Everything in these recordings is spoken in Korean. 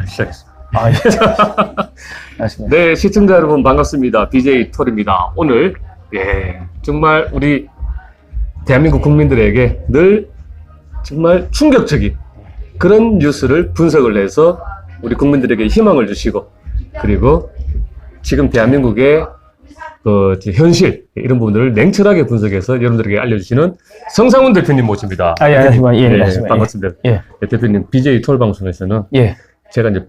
시작했습니다. 아, 예. 알겠습니다. 네, 시청자 여러분 반갑습니다. BJ 톨입니다. 오늘 정말 우리 대한민국 국민들에게 늘 정말 충격적인 그런 뉴스를 분석을 해서 우리 국민들에게 희망을 주시고, 그리고 지금 대한민국의 현실 이런 부분들을 냉철하게 분석해서 여러분들에게 알려주시는 성상훈 대표님 모십니다. 아, 예, 안녕하십니까. 예, 네, 맞습니다. 반갑습니다. 예. 대표님, BJ 톨 방송에서는 예. 제가 이제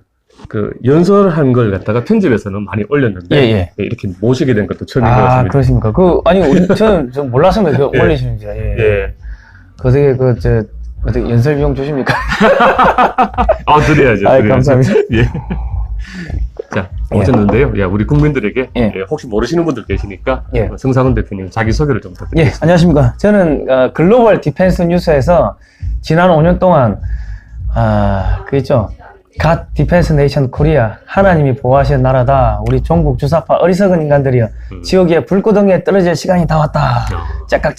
연설한 걸 갖다가 편집해서는 많이 올렸는데, 예. 이렇게 모시게 된 것도 처음인 것 아, 같습니다. 그렇습니까. 저는 좀 몰랐습니다. 그 올리시는지. 예. 예. 그게 어떻게 연설 비용 주십니까? 아, 드려야죠. 아, 드려야죠. 감사합니다. 예. 자, 오셨는데요. 야, 우리 국민들에게 혹시 모르시는 분들 계시니까 성상훈 대표님 자기 소개를 좀 예, 부탁드리겠습니다. 안녕하십니까. 저는 글로벌 디펜스 뉴스에서 지난 5년 동안 그 있죠. 갓 디펜스 네이션 코리아, 하나님이 보호하시는 나라다. 우리 종북 주사파 어리석은 인간들이여. 지옥의 불구덩이에 떨어질 시간이 다 왔다. 째깍.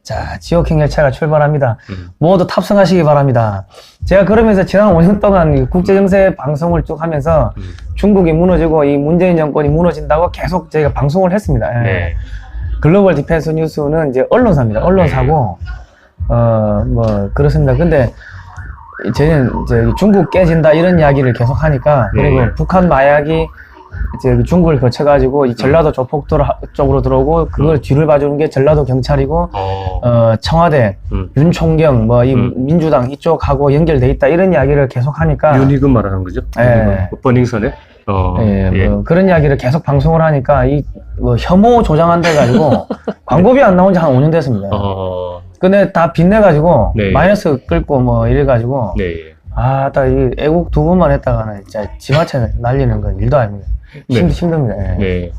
자, 지옥행 열차가 출발합니다. 모두 탑승하시기 바랍니다. 제가 그러면서 지난 5년 동안 국제정세 방송을 쭉 하면서 중국이 무너지고 이 문재인 정권이 무너진다고 계속 저희가 방송을 했습니다. 예. 네. 글로벌 디펜스 뉴스는 이제 언론사입니다. 언론사고, 그렇습니다. 근데 저희는 이제 중국 깨진다 이런 이야기를 계속 하니까, 그리고 북한 마약이 이제 중국을 거쳐가지고 이 전라도 조폭들 쪽으로 들어오고, 그걸 뒤를 봐주는 게 전라도 경찰이고, 청와대, 윤총경, 이 민주당 이쪽하고 연결돼 있다 이런 이야기를 계속 하니까. 윤희금 말하는 거죠? 예. 버닝썬에? 그런 이야기를 계속 방송을 하니까 혐오 조장한다 해가지고 광고비 안 나온 지 한 5년 됐습니다. 근데 다 빚내가지고 마이너스 끌고 이래가지고 딱 이 애국 두 번만 했다가는 진짜 지마체 날리는 건 일도 아닙니다. 힘듭니다. 예.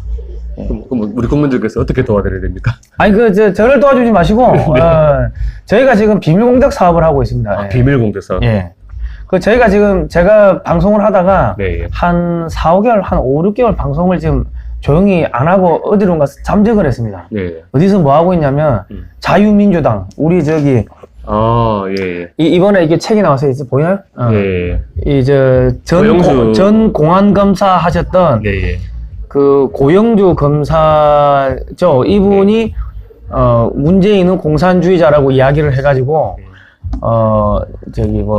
그럼 우리 국민들께서 어떻게 도와드려야 됩니까? 아니 저를 도와주지 마시고 저희가 지금 비밀 공작 사업을 하고 있습니다. 비밀 공작 사업. 예. 저희가 지금 제가 방송을 하다가 한 4, 5개월, 한 5, 6개월 방송을 지금 조용히 안 하고 어디론가 잠적을 했습니다. 어디서 뭐 하고 있냐면 자유민주당 우리 이번에 이게 책이 나와서 이제 보이나요? 전 공안검사 하셨던 그 고영주 검사죠. 이분이 문재인은 공산주의자라고 이야기를 해가지고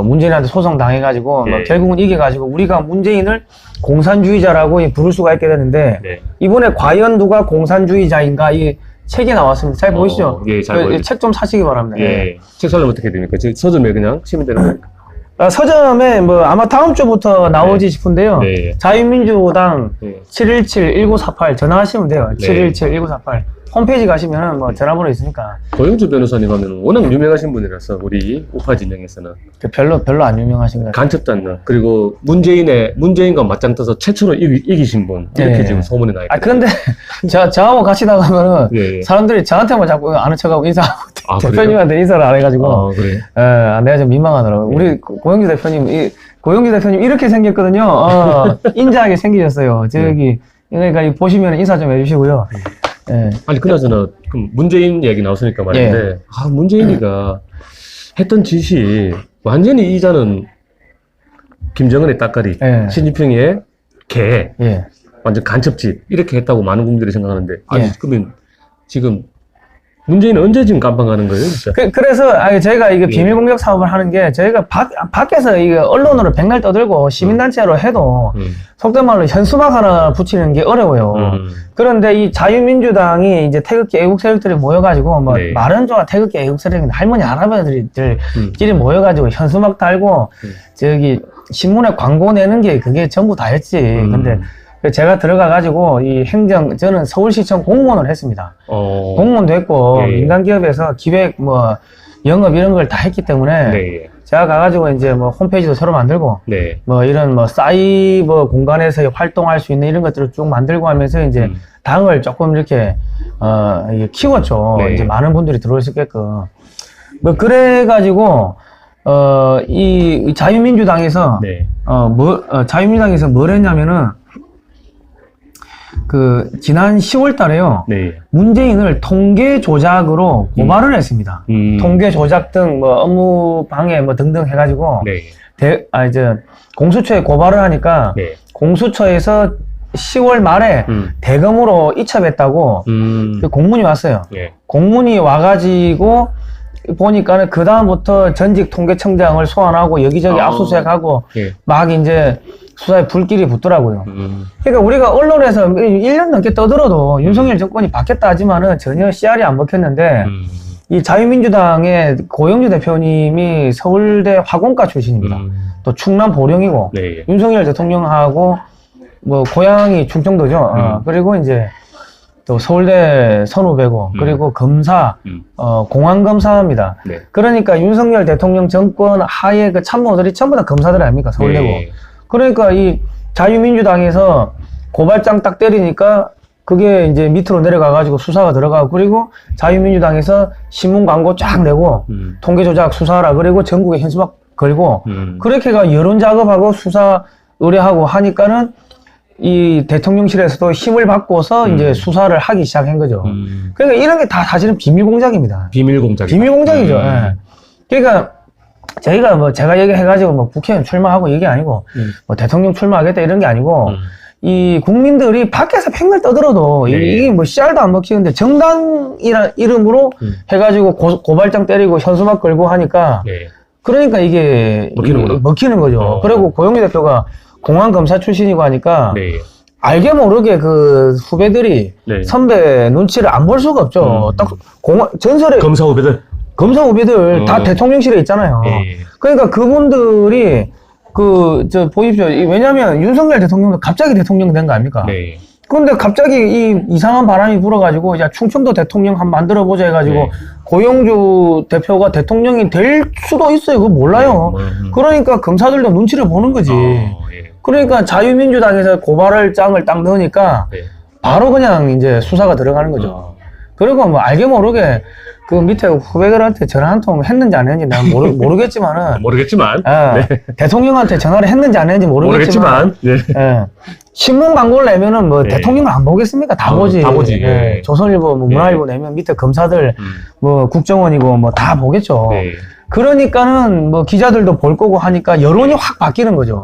문재인한테 소송 당해가지고 결국은 이겨가지고 우리가 문재인을 공산주의자라고 부를 수가 있게 됐는데, 이번에 과연 누가 공산주의자인가 이 책이 나왔습니다. 잘 보이시죠? 잘 보여요. 책 좀 사시기 바랍니다. 책 사려면 어떻게 됩니까? 서점에 그냥 치면 되는 겁니까? 서점에 아마 다음 주부터 나오지 싶은데요. 자유민주당 717-1948 전화하시면 돼요. 717-1948 홈페이지 가시면은 전화번호 있으니까. 고영주 변호사님 하면 워낙 유명하신 분이라서 우리 우파 진영에서는 별로 안 유명하신 것 같아요. 간첩단나, 그리고 문재인과 맞짱 떠서 최초로 이기신 분, 이렇게 지금 소문이 나 있거든요. 근데 저하고 같이 나가면은 사람들이 저한테만 자꾸 아는 척하고 인사하고 대표님한테 인사를 안 해가지고 내가 좀 민망하더라고요. 우리 고영주 대표님 이렇게 생겼거든요. 인자하게 생기셨어요. 그러니까 보시면 인사 좀 해주시고요. 아니, 그나저나 문재인 얘기 나왔으니까 말인데, 문재인이가 했던 짓이 완전히 이자는 김정은의 따까리, 신진평의 개, 완전 간첩짓 이렇게 했다고 많은 국민들이 생각하는데, 그러면 지금 문재인은 언제 지금 깜빵하는 거예요, 진짜? 그래서 저희가 이게 비밀 공작 사업을 하는 게, 저희가 밖에서 이게 언론으로 백날 떠들고 시민단체로 해도 속된 말로 현수막 하나 붙이는 게 어려워요. 그런데 이 자유민주당이 이제 태극기 애국 세력들이 모여가지고 말은 좋아 태극기 애국 세력인데 할머니 할아버지들끼리 모여가지고 현수막 달고 신문에 광고 내는 게 그게 전부 다였지. 근데 제가 들어가가지고 저는 서울시청 공무원을 했습니다. 공무원도 했고, 민간기업에서 기획, 영업 이런 걸 다 했기 때문에, 제가 가가지고 이제 홈페이지도 새로 만들고, 이런 사이버 공간에서 활동할 수 있는 이런 것들을 쭉 만들고 하면서 이제 당을 조금 이렇게, 키웠죠. 이제 많은 분들이 들어올 수 있게끔. 그래가지고, 이 자유민주당에서, 자유민주당에서 뭘 했냐면은, 지난 10월 달에요. 문재인을 통계 조작으로 고발을 했습니다. 통계 조작 등 업무 방해 등등 해가지고 이제 공수처에 고발을 하니까 네. 공수처에서 10월 말에 대검으로 이첩했다고 그 공문이 왔어요. 예. 공문이 와가지고 보니까는 그 다음부터 전직 통계청장을 소환하고 여기저기 압수수색하고 예. 막 이제 수사에 불길이 붙더라고요. 그러니까 우리가 언론에서 1년 넘게 떠들어도 윤석열 정권이 바뀌었다 하지만은 전혀 씨알이 안 먹혔는데 이 자유민주당의 고영주 대표님이 서울대 화공과 출신입니다. 또 충남 보령이고 네. 윤석열 대통령하고 뭐 고향이 충청도죠. 그리고 이제 또 서울대 선후배고 그리고 검사 공안검사입니다. 네. 그러니까 윤석열 대통령 정권 하에 그 참모들이 전부 다 검사들 아닙니까? 서울대고. 네. 그러니까 이 자유민주당에서 고발장 딱 때리니까 그게 이제 밑으로 내려가가지고 수사가 들어가고 그리고 자유민주당에서 신문 광고 쫙 내고 통계조작 수사하라 그리고 전국에 현수막 걸고 그렇게가 여론 작업하고 수사 의뢰하고 하니까는 이 대통령실에서도 힘을 받고서 이제 수사를 하기 시작한 거죠. 그러니까 이런 게 다 사실은 비밀 공작입니다. 비밀 공작. 비밀 공작이죠. 예. 그러니까 저희가 뭐 제가 얘기해가지고 뭐 국회의원 출마하고 이게 아니고 뭐 대통령 출마하겠다 이런 게 아니고 이 국민들이 밖에서 팽을 떠들어도 네. 이게 뭐 씨알도 안 먹히는데 정당이란 이름으로 해가지고 고발장 때리고 현수막 걸고 하니까 네. 그러니까 이게 먹히는구나. 먹히는 거죠. 그리고 고영미 대표가 공안검사 출신이고 하니까 네. 알게 모르게 그 후배들이 네. 선배 눈치를 안 볼 수가 없죠. 딱 전설의 검사 후배들. 검사 후배들 다 대통령실에 있잖아요. 예. 그러니까 그분들이 보십시오. 왜냐면 윤석열 대통령도 갑자기 대통령 된 거 아닙니까? 네. 그런데 갑자기 이 이상한 바람이 불어가지고, 야, 충청도 대통령 한번 만들어보자 해가지고, 네. 고영주 대표가 대통령이 될 수도 있어요. 그거 몰라요. 그러니까 검사들도 눈치를 보는 거지. 예. 그러니까 자유민주당에서 고발장을 딱 넣으니까, 네. 바로 그냥 이제 수사가 들어가는 거죠. 그리고 뭐 알게 모르게 그 밑에 후배들한테 전화 한 통 했는지 안 했는지 난 모르겠지만은 모르겠지만. 네. 대통령한테 전화를 했는지 안 했는지 모르겠지만 네. 예. 신문 광고를 내면은 뭐 네. 대통령을 안 보겠습니까? 다 보지. 다 보지. 예. 네. 조선일보, 뭐 문화일보 내면 밑에 검사들 뭐 국정원이고 뭐 다 보겠죠. 네. 그러니까는 뭐 기자들도 볼 거고 하니까 여론이 확 바뀌는 거죠.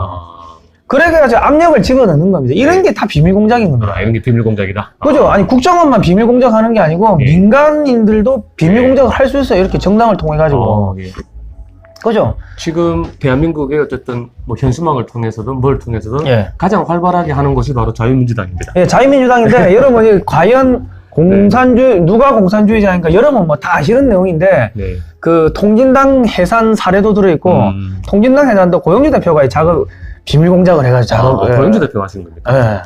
그래가지고 압력을 집어넣는 겁니다. 이런 게 다 비밀 공작인 겁니다. 이런 게 비밀 공작이다. 그죠? 아니, 국정원만 비밀 공작하는 게 아니고, 예. 민간인들도 비밀 공작을 할 수 있어요. 이렇게 정당을 통해가지고. 예. 그죠? 지금 대한민국의 어쨌든 뭐 현수막을 통해서든 뭘 통해서든 예. 가장 활발하게 하는 것이 바로 자유민주당입니다. 예, 자유민주당인데, 여러분이 과연 누가 공산주의자인가, 여러분 뭐 다 아시는 내용인데, 네. 그 통진당 해산 사례도 들어있고, 통진당 해산도 고영주 대표가 비밀 공작을 해가지고 고영주 대표가 하신 겁니까?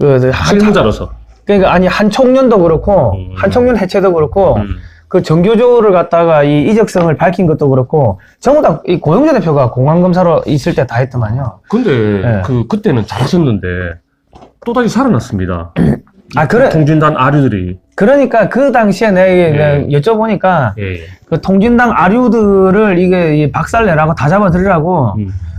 예. 실무자로서. 그러니까 아니 한 청년도 그렇고 한 청년 해체도 그렇고 그 정교조를 갖다가 이 이적성을 밝힌 것도 그렇고 전부 다 이 고영주 대표가 공안검사로 있을 때 다 했더만요. 근데 예. 그때는 잘하셨는데 또다시 살아났습니다. 아 그래. 통진단 아류들이. 그러니까 그 당시에 내가 여쭤보니까 예. 그 통진당 아류들을 이게 박살내라고 다 잡아들이라고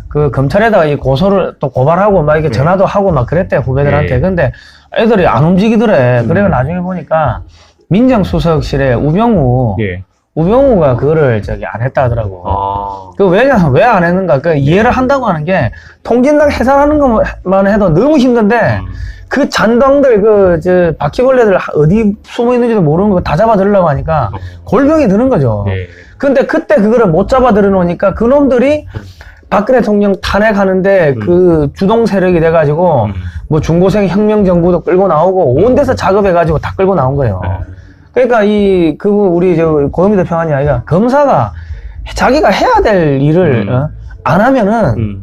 그 검찰에다가 이 고소를 또 고발하고 막 이게 전화도 하고 막 그랬대 후배들한테. 예. 근데 애들이 안 움직이더래. 그래서 나중에 보니까 민정수석실에 우병우가 그거를 안 했다 하더라고. 그 왜 안 했는가? 그 이해를 한다고 하는 게 통진당 해산하는 것만 해도 너무 힘든데 그 잔당들 바퀴벌레들 어디 숨어 있는지도 모르는 거 다 잡아들으려고 하니까 골병이 드는 거죠. 예. 근데 그때 그거를 못 잡아들여 놓으니까 그놈들이 박근혜 대통령 탄핵하는데 그 주동 세력이 돼가지고 뭐 중고생 혁명정부도 끌고 나오고 온 데서 작업해가지고 다 끌고 나온 거예요. 그러니까 우리 고영미 대표가 아니라 검사가 자기가 해야 될 일을 안 하면은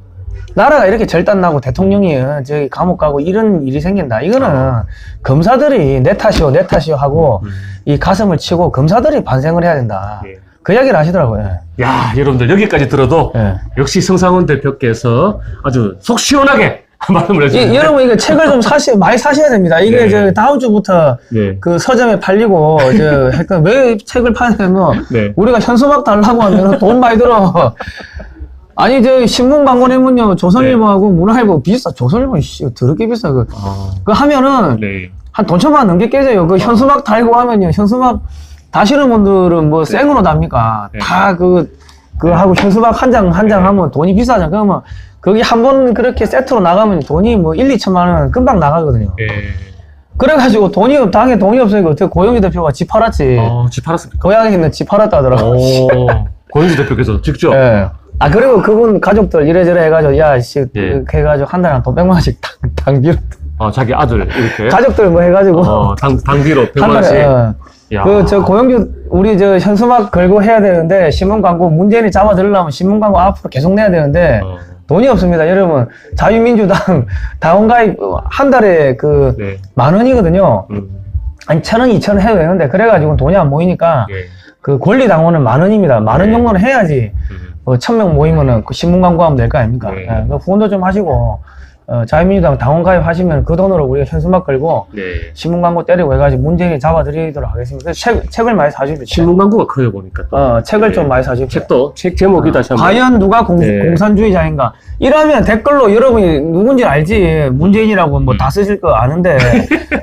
나라가 이렇게 절단나고 대통령이 저기 감옥 가고 이런 일이 생긴다. 이거는 검사들이 내 탓이요 하고 이 가슴을 치고 검사들이 반성을 해야 된다. 예. 그 이야기를 하시더라고요. 야, 여러분들 여기까지 들어도 예. 역시 성상훈 대표께서 아주 속 시원하게 말씀을 해주셨는데 여러분 이거 책을 좀 많이 사셔야 됩니다. 이게 네. 다음 주부터 네. 그 서점에 팔리고 왜 책을 파냐면 네. 우리가 현수막 달라고 하면 돈 많이 들어. 아니 신문 광고 내면요 조선일보하고 문화일보 비싸. 조선일보 더럽게 비싸. 그거 하면은 네. 한 돈 1,000만 원 넘게 깨져요. 그 현수막 달고 하면요 현수막 다시는 분들은 뭐 생으로 답니까? 네. 다 그거 하고 현수막 한 장 하면 돈이 비싸잖아. 그러면 거기 한 번 그렇게 세트로 나가면 돈이 뭐 1, 2천만 원 금방 나가거든요. 예. 그래가지고 당에 돈이 없으니까 어떻게 고영주 대표가 집 팔았지. 집 팔았습니까? 고향에 있는 집 팔았다 하더라고. 고영주 대표께서 직접. 예. 아, 그리고 그분 가족들 이래저래 해가지고, 야, 씨, 예. 이렇게 해가지고 한 달에 한 돈 100만 원씩 당비로. 자기 아들, 이렇게. 가족들 뭐 해가지고. 당비로 한 100만 원씩. 달에, 야. 고영주, 우리 현수막 걸고 해야 되는데, 신문 광고, 문재인이 잡아들으려면 신문 광고 앞으로 계속 내야 되는데, 돈이 없습니다. 여러분, 자유민주당 당원가입 한 달에 네. 10,000원이거든요. 아니, 1,000원, 2,000원 해도 되는데, 그래가지고 돈이 안 모이니까, 예. 그 권리당원은 10,000원입니다. 10,000원 정도는 해야지. 1,000명 모이면은 그 신문 광고하면 될 거 아닙니까? 네. 그 후원도 좀 하시고, 자유민주당 당원 가입하시면 그 돈으로 우리가 현수막 걸고, 네. 신문 광고 때리고 해가지고 문재인이 잡아드리도록 하겠습니다. 그래서 책을 많이 사주십시오. 신문 광고가 커요, 보니까. 책을 네. 좀 많이 사주십시오. 책 제목이 다시 한번. 과연 누가 네. 공산주의자인가? 이러면 댓글로 여러분이 누군지 알지. 문재인이라고 뭐 다 쓰실 거 아는데,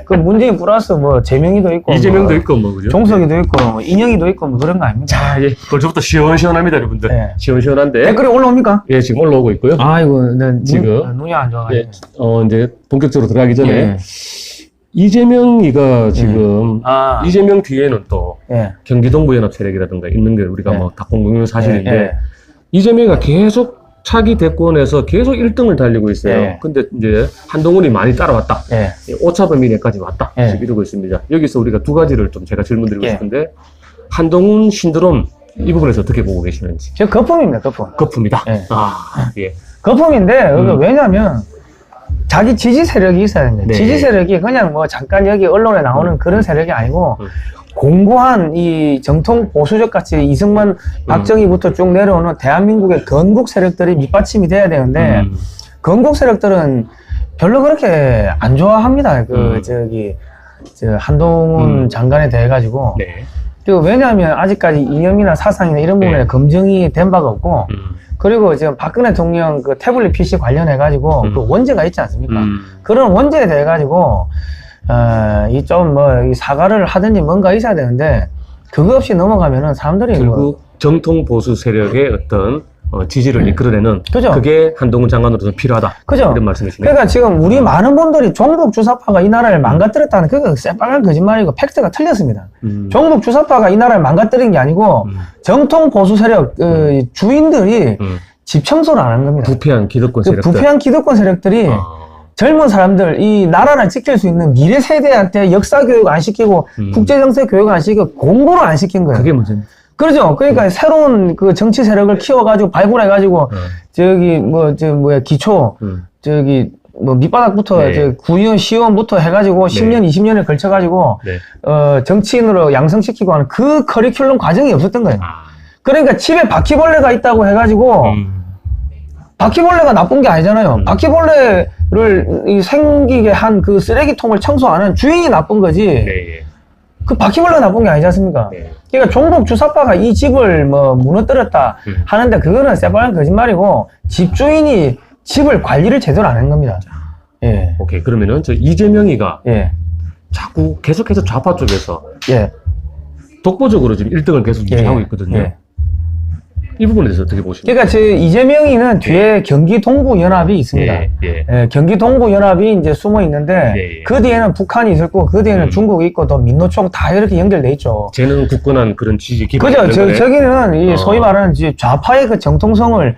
그 문재인 플러스 뭐 재명이도 있고, 이재명도 뭐 있고, 뭐, 그죠? 종석이도 있고, 뭐 인영이도 있고, 뭐 그런 거 아닙니까? 자, 예. 벌써부터 시원시원합니다, 여러분들. 네. 시원시원한데. 댓글이 올라옵니까? 예, 지금 올라오고 있고요. 아이고, 지금. 눈이 안 좋아가지고. 예, 이제 본격적으로 들어가기 전에. 예. 이재명이가 지금, 아. 이재명 뒤에는 또 예. 경기 동부연합 세력이라든가 있는 게 우리가 예. 뭐 다 공공유는 사실인데, 예. 이재명이가 계속 차기 대권에서 계속 1등을 달리고 있어요. 예. 근데 이제 한동훈이 많이 따라왔다. 예. 오차범위내까지 왔다. 예. 지금 이러고 있습니다. 여기서 우리가 두 가지를 좀 제가 질문드리고 예. 싶은데, 한동훈 신드롬 이 부분에서 어떻게 보고 계시는지. 저 거품입니다, 거품. 거품이다. 예. 예. 거품인데, 왜냐면, 자기 지지 세력이 있어야 됩니다. 네. 지지 세력이 그냥 뭐 잠깐 여기 언론에 나오는 그런 세력이 아니고, 공고한 이 정통 보수적 가치 이승만, 박정희부터 쭉 내려오는 대한민국의 건국 세력들이 밑받침이 돼야 되는데, 건국 세력들은 별로 그렇게 안 좋아합니다. 한동훈 장관에 대해 가지고. 네. 그리고 왜냐하면 아직까지 이념이나 사상이나 이런 부분에 네. 검증이 된 바가 없고, 그리고 지금 박근혜 대통령 그 태블릿 PC 관련해가지고 그 원죄가 있지 않습니까? 그런 원죄에 대해가지고, 이 사과를 하든지 뭔가 있어야 되는데, 그거 없이 넘어가면은 사람들이 결국 정통 보수 세력의 어떤 지지를 이끌어내는 그죠? 그게 한동훈 장관으로서 필요하다. 그죠? 이런 말씀이시네요. 그러니까 지금 우리 많은 분들이 종북 주사파가 이 나라를 망가뜨렸다는 그거 새빨간 거짓말이고 팩트가 틀렸습니다. 종북 주사파가 이 나라를 망가뜨린 게 아니고 정통 보수 세력 주인들이 집 청소를 안 한 겁니다. 부패한 기득권 그 세력들. 부패한 기득권 세력들이 젊은 사람들, 이 나라를 지킬 수 있는 미래 세대한테 역사 교육 안 시키고 국제 정세 교육 안 시키고 공부를 안 시킨 거예요. 그게 문제입니다. 그렇죠. 그러니까 새로운 그 정치 세력을 키워가지고 발굴해가지고 기초 밑바닥부터 네. 구의원, 시의원부터 해가지고 네. 10년, 20년을 걸쳐가지고 네. 정치인으로 양성시키고 하는 그 커리큘럼 과정이 없었던 거예요. 그러니까 집에 바퀴벌레가 있다고 해가지고 바퀴벌레가 나쁜 게 아니잖아요. 바퀴벌레를 생기게 한 그 쓰레기통을 청소 안 한 주인이 나쁜 거지. 네. 그 바퀴벌레가 나쁜 게 아니지 않습니까? 네. 그러니까 종북 주사파가 이 집을 무너뜨렸다 하는데 그거는 새빨간 거짓말이고 집주인이 집을 관리를 제대로 안 한 겁니다. 예. 오케이. 그러면은 저 이재명이가 예. 자꾸 계속해서 좌파 쪽에서 예. 독보적으로 지금 1등을 계속 유지하고 있거든요. 예. 이 부분에 대해서 어떻게 보십니까? 그러니까 이재명이는 뒤에 경기 동부 연합이 있습니다. 예, 경기 동부 연합이 이제 숨어 있는데 예. 그 뒤에는 북한이 있을 거고 그 뒤에는 중국이 있고 또 민노총 다 이렇게 연결돼 있죠. 쟤는 굳건한 그런 지지 기반. 그죠? 저기는 이 소위 말하는 이제 좌파의 그 정통성을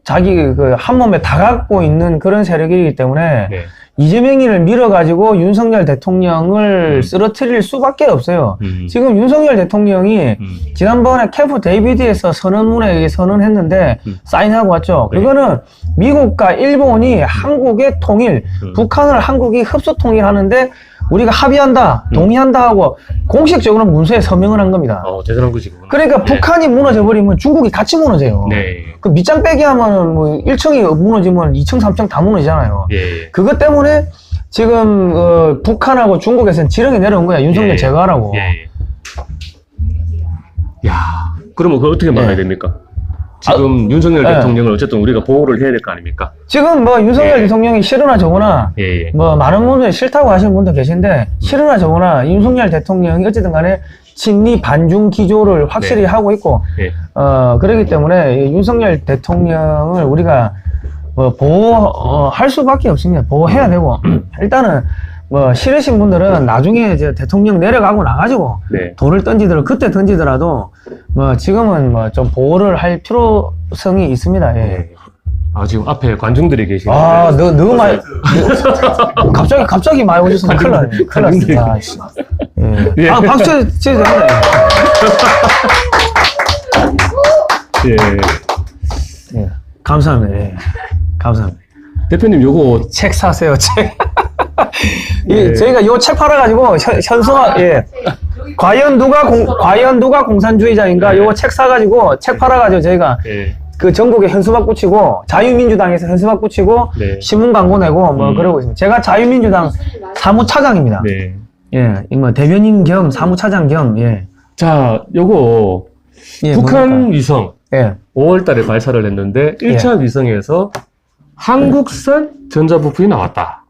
자기 그 한 몸에 다 갖고 있는 그런 세력이기 때문에 네. 이재명이를 밀어가지고 윤석열 대통령을 쓰러뜨릴 수밖에 없어요. 지금 윤석열 대통령이 지난번에 캠프 데이비드에서 선언문에 선언했는데 사인하고 왔죠. 네. 그거는 미국과 일본이 한국의 통일, 북한을 한국이 흡수 통일하는데 우리가 합의한다, 동의한다 하고 공식적으로 문서에 서명을 한 겁니다. 대단한 거지구나. 그러니까 네. 북한이 무너져 버리면 중국이 같이 무너져요. 네. 그 밑장 빼기 하면은 뭐 1층이 무너지면 2층, 3층 다 무너지잖아요. 예. 그것 때문에 지금 북한하고 중국에서는 지령이 내려온 거야. 윤석열 예. 제거하라고. 예. 야, 그러면 그걸 어떻게 막아야 예. 됩니까? 지금 윤석열 예. 대통령을 어쨌든 우리가 보호를 해야 될 거 아닙니까? 지금 뭐 윤석열 예. 대통령이 싫으나 저거나 예. 뭐 많은 분들이 싫다고 하시는 분도 계신데 싫으나 저거나 윤석열 대통령이 어쨌든 간에 친리 반중 기조를 확실히 네. 하고 있고, 예. 그렇기 때문에 이 윤석열 대통령을 우리가 뭐 보호할 수밖에 없습니다. 보호해야 되고, 일단은 뭐 싫으신 분들은 나중에 이제 대통령 내려가고 나가지고 네. 돌을 던지더라도 그때 던지더라도 뭐 지금은 뭐 좀 보호를 할 필요성이 있습니다. 예. 네. 아, 지금 앞에 관중들이 계시는데. 아, 너무 많이 갑자기 많이 오셔서 큰일 났네. 큰일 났습니다. 아, 씨. 예. 예. 아, 박수 쳐도 됩니다. 예. 예. 감사합니다. 예. 감사합니다. 대표님 요거 책 사세요, 책. 예. 저희가 요 책 팔아가지고 현수막, 예. 과연 누가 공산주의자인가? 요거 책 사가지고 책 팔아가지고 저희가 예. 그 전국에 현수막 붙이고 자유민주당에서 현수막 붙이고 네. 신문 광고 내고 뭐 그러고 있습니다. 제가 자유민주당 사무차장입니다. 네. 예, 뭐 대변인 겸 사무차장 겸 예. 자, 요거 예, 북한 뭡니까? 위성 예. 5월 달에 발사를 했는데 1차 위성에서 한국산 전자부품이 나왔다.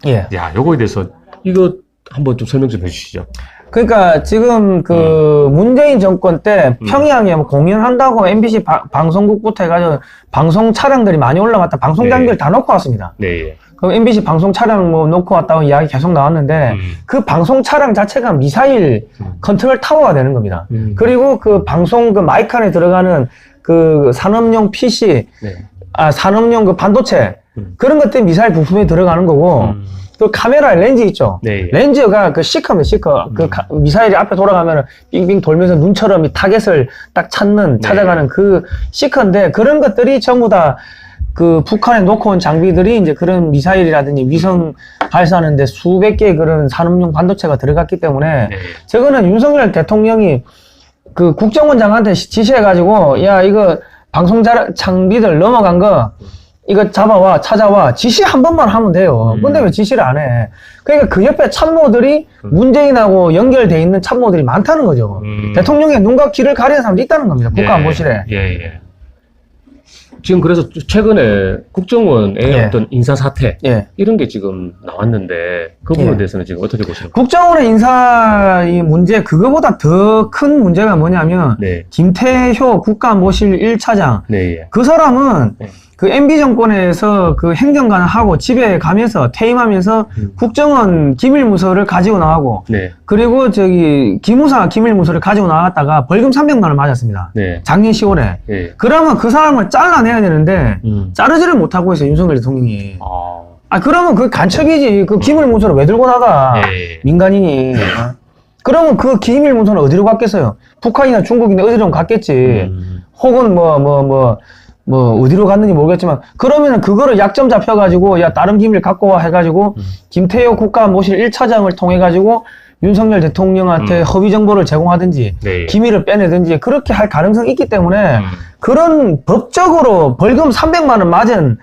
예. 야, 요거에 대해서 이거 한번 좀 설명 좀 해주시죠. 그러니까 지금 그 문재인 정권 때 평양에 뭐 공연한다고 MBC 방송국부터 해가지고 방송 차량들이 많이 올라갔다. 방송 장비를 다 놓고 왔습니다. 네. 그럼 MBC 방송 차량 뭐 놓고 왔다고 이야기 계속 나왔는데 그 방송 차량 자체가 미사일 컨트롤 타워가 되는 겁니다. 그리고 그 방송 그 마이크 안에 들어가는 그 산업용 PC, 네. 산업용 그 반도체 그런 것들이 미사일 부품에 들어가는 거고 그 카메라 렌즈 있죠. 네. 렌즈가 그 시커입니다. 시커. 그 미사일이 앞에 돌아가면 빙빙 돌면서 눈처럼 이 타겟을 딱 찾아가는 그 시커인데 그런 것들이 전부 다 그 북한에 놓고 온 장비들이 이제 그런 미사일이라든지 위성 발사하는데 수백 개의 그런 산업용 반도체가 들어갔기 때문에 네. 저거는 윤석열 대통령이 그 국정원장한테 지시해가지고 야 이거 방송 장비들 넘어간 거 이거 찾아와 지시 한 번만 하면 돼요. 근데 왜 지시를 안 해? 그러니까 그 옆에 참모들이 문재인하고 연결돼 있는 참모들이 많다는 거죠. 대통령의 눈과 귀를 가리는 사람도 있다는 겁니다. 국가안보실에. 예. 지금 그래서 최근에 국정원의 예. 어떤 인사 사태 예. 이런 게 지금 나왔는데 그 부분에 예. 대해서는 지금 어떻게 보시나요? 국정원의 인사 이 문제 그거보다 더 큰 문제가 뭐냐면 네. 김태효 국가안보실 1차장 네. 예. 그 사람은 네. 그 MB 정권에서 그 행정관을 하고 집에 가면서 퇴임하면서 국정원 기밀문서를 가지고 나가고 네. 그리고 저기 기무사 기밀문서를 가지고 나갔다가 벌금 300만 원 맞았습니다. 네. 작년 10월에. 예. 그러면 그 사람을 잘라내야 되는데 자르지를 못하고 있어요. 윤석열 대통령이. 그러면 그 간첩이지. 그 기밀문서를 왜 들고 나가. 예. 민간인이. 그러면 그 기밀문서는 어디로 갔겠어요? 북한이나 중국이나 어디로 갔겠지. 혹은 어디로 갔는지 모르겠지만, 그러면은 그거를 약점 잡혀가지고, 야, 다른 기밀 갖고 와 해가지고, 김태효 국가안보실 1차장을 통해가지고, 윤석열 대통령한테 허위 정보를 제공하든지, 네. 기밀을 빼내든지, 그렇게 할 가능성이 있기 때문에, 그런 법적으로 벌금 300만원 맞은,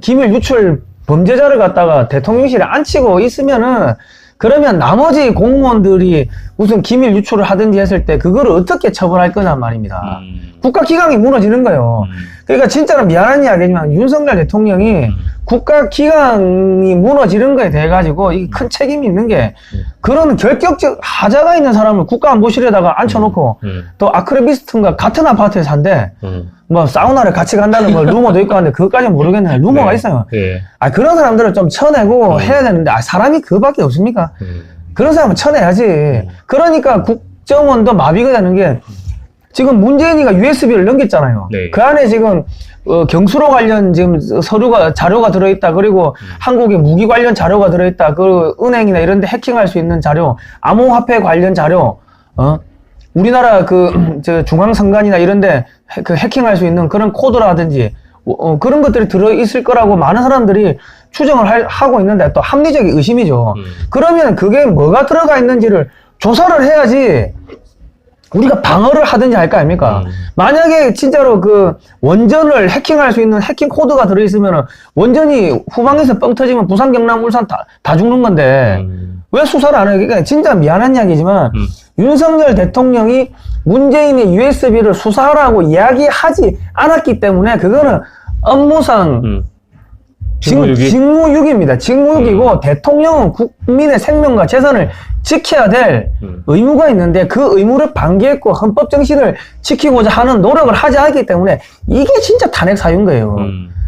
기밀 유출 범죄자를 갖다가 대통령실에 앉히고 있으면은, 그러면 나머지 공무원들이 무슨 기밀 유출을 하든지 했을 때 그거를 어떻게 처벌할 거냔 말입니다. 국가기강이 무너지는 거예요. 그러니까 진짜로 미안한 이야기지만 윤석열 대통령이 국가기강이 무너지는 거에 대해 가지고 이 큰 책임이 있는 게 그런 결격적 하자가 있는 사람을 국가안보실에다가 앉혀놓고 또 아크레비스톤과 같은 아파트에 산대. 뭐 사우나를 같이 간다는 뭐 루머도 있고 한데 그것까지는 모르겠네. 루머가 네. 있어요. 예. 그런 사람들을 좀 쳐내고 해야 되는데 사람이 그거밖에 없습니까? 그런 사람은 쳐내야지. 그러니까 국정원도 마비가 되는 게 지금 문재인이가 USB를 넘겼잖아요. 네. 그 안에 지금 경수로 관련 지금 자료가 들어있다. 그리고 한국의 무기 관련 자료가 들어있다. 그 은행이나 이런 데 해킹할 수 있는 자료, 암호화폐 관련 자료, 우리나라 저 중앙선관위나 이런 데 그 해킹할 수 있는 그런 코드라든지 그런 것들이 들어있을 거라고 많은 사람들이 추정을 하고 있는데 또 합리적인 의심이죠. 그러면 그게 뭐가 들어가 있는지를 조사를 해야지 우리가 방어를 하든지 할 거 아닙니까? 만약에 진짜로 그 원전을 해킹할 수 있는 해킹 코드가 들어있으면 원전이 후방에서 뻥 터지면 부산, 경남, 울산 다 죽는 건데 왜 수사를 안 해요? 그러니까 진짜 미안한 이야기지만 윤석열 대통령이 문재인의 USB를 수사하라고 이야기하지 않았기 때문에 그거는 업무상 직무유기? 직무유기입니다. 직무유기고 대통령은 국민의 생명과 재산을 지켜야 될 의무가 있는데 그 의무를 방기했고 헌법 정신을 지키고자 하는 노력을 하지 않기 때문에 이게 진짜 탄핵 사유인 거예요.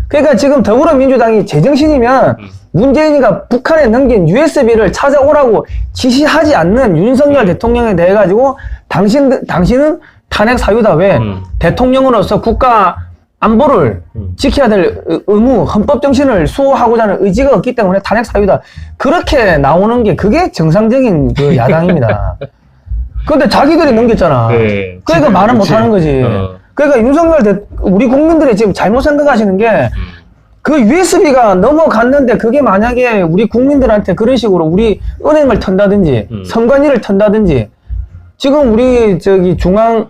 그러니까 지금 더불어민주당이 제정신이면 문재인이가 북한에 넘긴 USB를 찾아오라고 지시하지 않는 윤석열 대통령에 대해 가지고 당신은 탄핵 사유다. 왜? 대통령으로서 국가 안보를 지켜야 될 의무, 헌법 정신을 수호하고자 하는 의지가 없기 때문에 탄핵 사유다. 그렇게 나오는 게 그게 정상적인 그 야당입니다. 근데 자기들이 넘겼잖아. 네. 그러니까 말은 못 하는 거지. 그러니까 윤석열 우리 국민들이 지금 잘못 생각하시는 게 그 USB가 넘어갔는데 그게 만약에 우리 국민들한테 그런 식으로 우리 은행을 턴다든지 선관위를 턴다든지 지금 우리 저기 중앙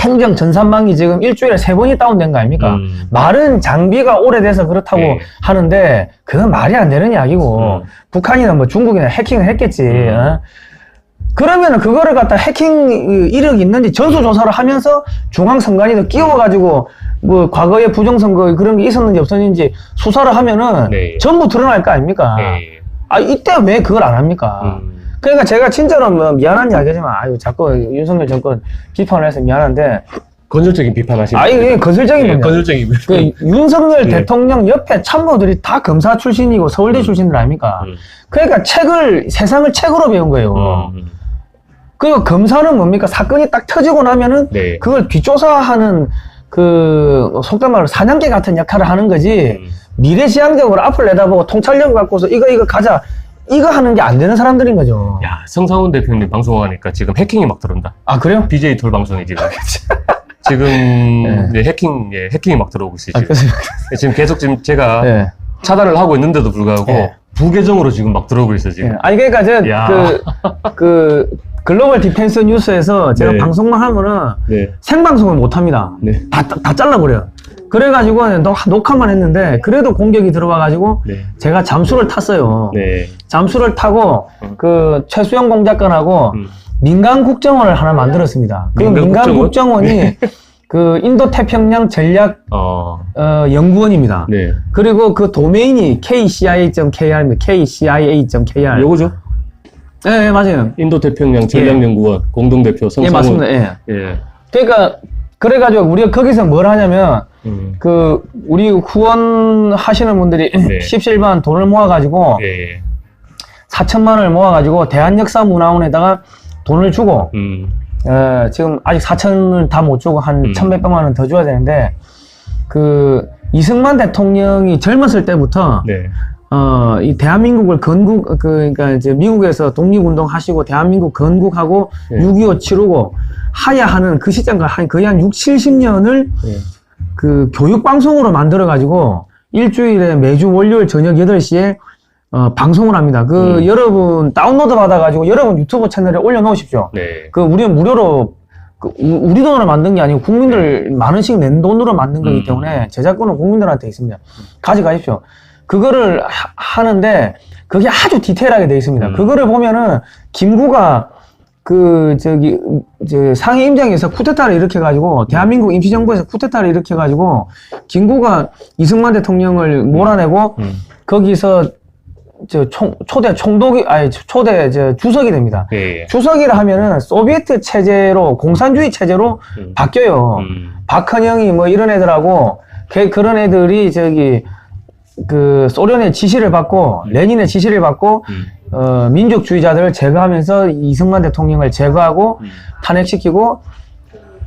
행정 전산망이 지금 일주일에 3번이 다운된 거 아닙니까? 말은 장비가 오래돼서 그렇다고 하는데 그건 말이 안 되는 이야기고 북한이나 뭐 중국이나 해킹을 했겠지. 어? 그러면은 그거를 갖다 해킹 이력이 있는지 전수조사를 하면서 중앙선관위도 끼워가지고 뭐 과거에 부정선거 그런 게 있었는지 없었는지 수사를 하면은 전부 드러날 거 아닙니까? 아 이때 왜 그걸 안 합니까? 그러니까 제가 진짜로 뭐 미안한 이야기지만 아유 자꾸 윤석열 정권 비판을 해서 미안한데 건설적인 비판하시는 아니 이게 건설적인 겁니다. 건설적인 그 윤석열 대통령 옆에 참모들이 다 검사 출신이고 서울대 출신들 아닙니까? 그러니까 세상을 책으로 배운 거예요. 그리고 검사는 뭡니까? 사건이 딱 터지고 나면은 그걸 뒷조사하는 그 속된 말로 사냥개 같은 역할을 하는 거지. 미래지향적으로 앞을 내다보고 통찰력 갖고서 이거 가자. 이거 하는 게 안 되는 사람들인 거죠. 야, 성상훈 대표님 방송하니까 지금 해킹이 막 들어온다. 아, 그래요? BJ 톨 방송이 지금 이제 해킹이 막 들어오고 있어요. 지금 계속 제가 차단을 하고 있는데도 불구하고 부계정으로 지금 막 들어오고 있어요, 지금. 아니, 그러니까 글로벌 디펜스 뉴스에서 제가 방송만 하면은 생방송을 못 합니다. 다 잘라버려요. 그래가지고 녹화만 했는데 그래도 공격이 들어와가지고 제가 잠수를 탔어요. 잠수를 타고 그 최수영 공작관하고 민간 국정원을 하나 만들었습니다. 그 민간 국정원이 그 인도 태평양 전략 연구원입니다. 그리고 그 도메인이 kcia.kr입니다. kcia.kr. 요거죠? 네, 맞아요. 인도 태평양 전략연구원 공동대표 성상훈. 맞습니다. 그러니까 그래가지고 우리가 거기서 뭘 하냐면 그 우리 후원하시는 분들이 십시일반 돈을 모아가지고 4천만 원을 모아가지고 대한역사문화원에다가 돈을 주고 지금 아직 4천을 다 못 주고 한 1,100만 원 더 줘야 되는데 그 이승만 대통령이 젊었을 때부터 이 대한민국을 그러니까 이제 미국에서 독립운동 하시고 대한민국 건국하고 6.25 치르고 하야 하는 그 시점까지 거의 한 70년을 그 교육방송으로 만들어가지고 일주일에 매주 월요일 저녁 8시에 방송을 합니다. 여러분 다운로드 받아가지고 여러분 유튜브 채널에 올려놓으십시오. 그 우리는 무료로 우리 돈으로 만든 게 아니고 국민들 만 원씩 낸 돈으로 만든 거기 때문에 제작권은 국민들한테 있습니다. 가져가십시오. 그거를 하는데 그게 아주 디테일하게 되어 있습니다. 그거를 보면은 김구가 상해 임장에서 쿠데타를 일으켜가지고 대한민국 임시정부에서 쿠데타를 일으켜가지고 김구가 이승만 대통령을 몰아내고 거기서 초대 주석이 됩니다. 주석이라 하면은 소비에트 체제로 공산주의 체제로 바뀌어요. 박헌영이 뭐 이런 애들하고 그런 애들이 그 소련의 지시를 받고 레닌의 지시를 받고 민족주의자들을 제거하면서 이승만 대통령을 제거하고 탄핵시키고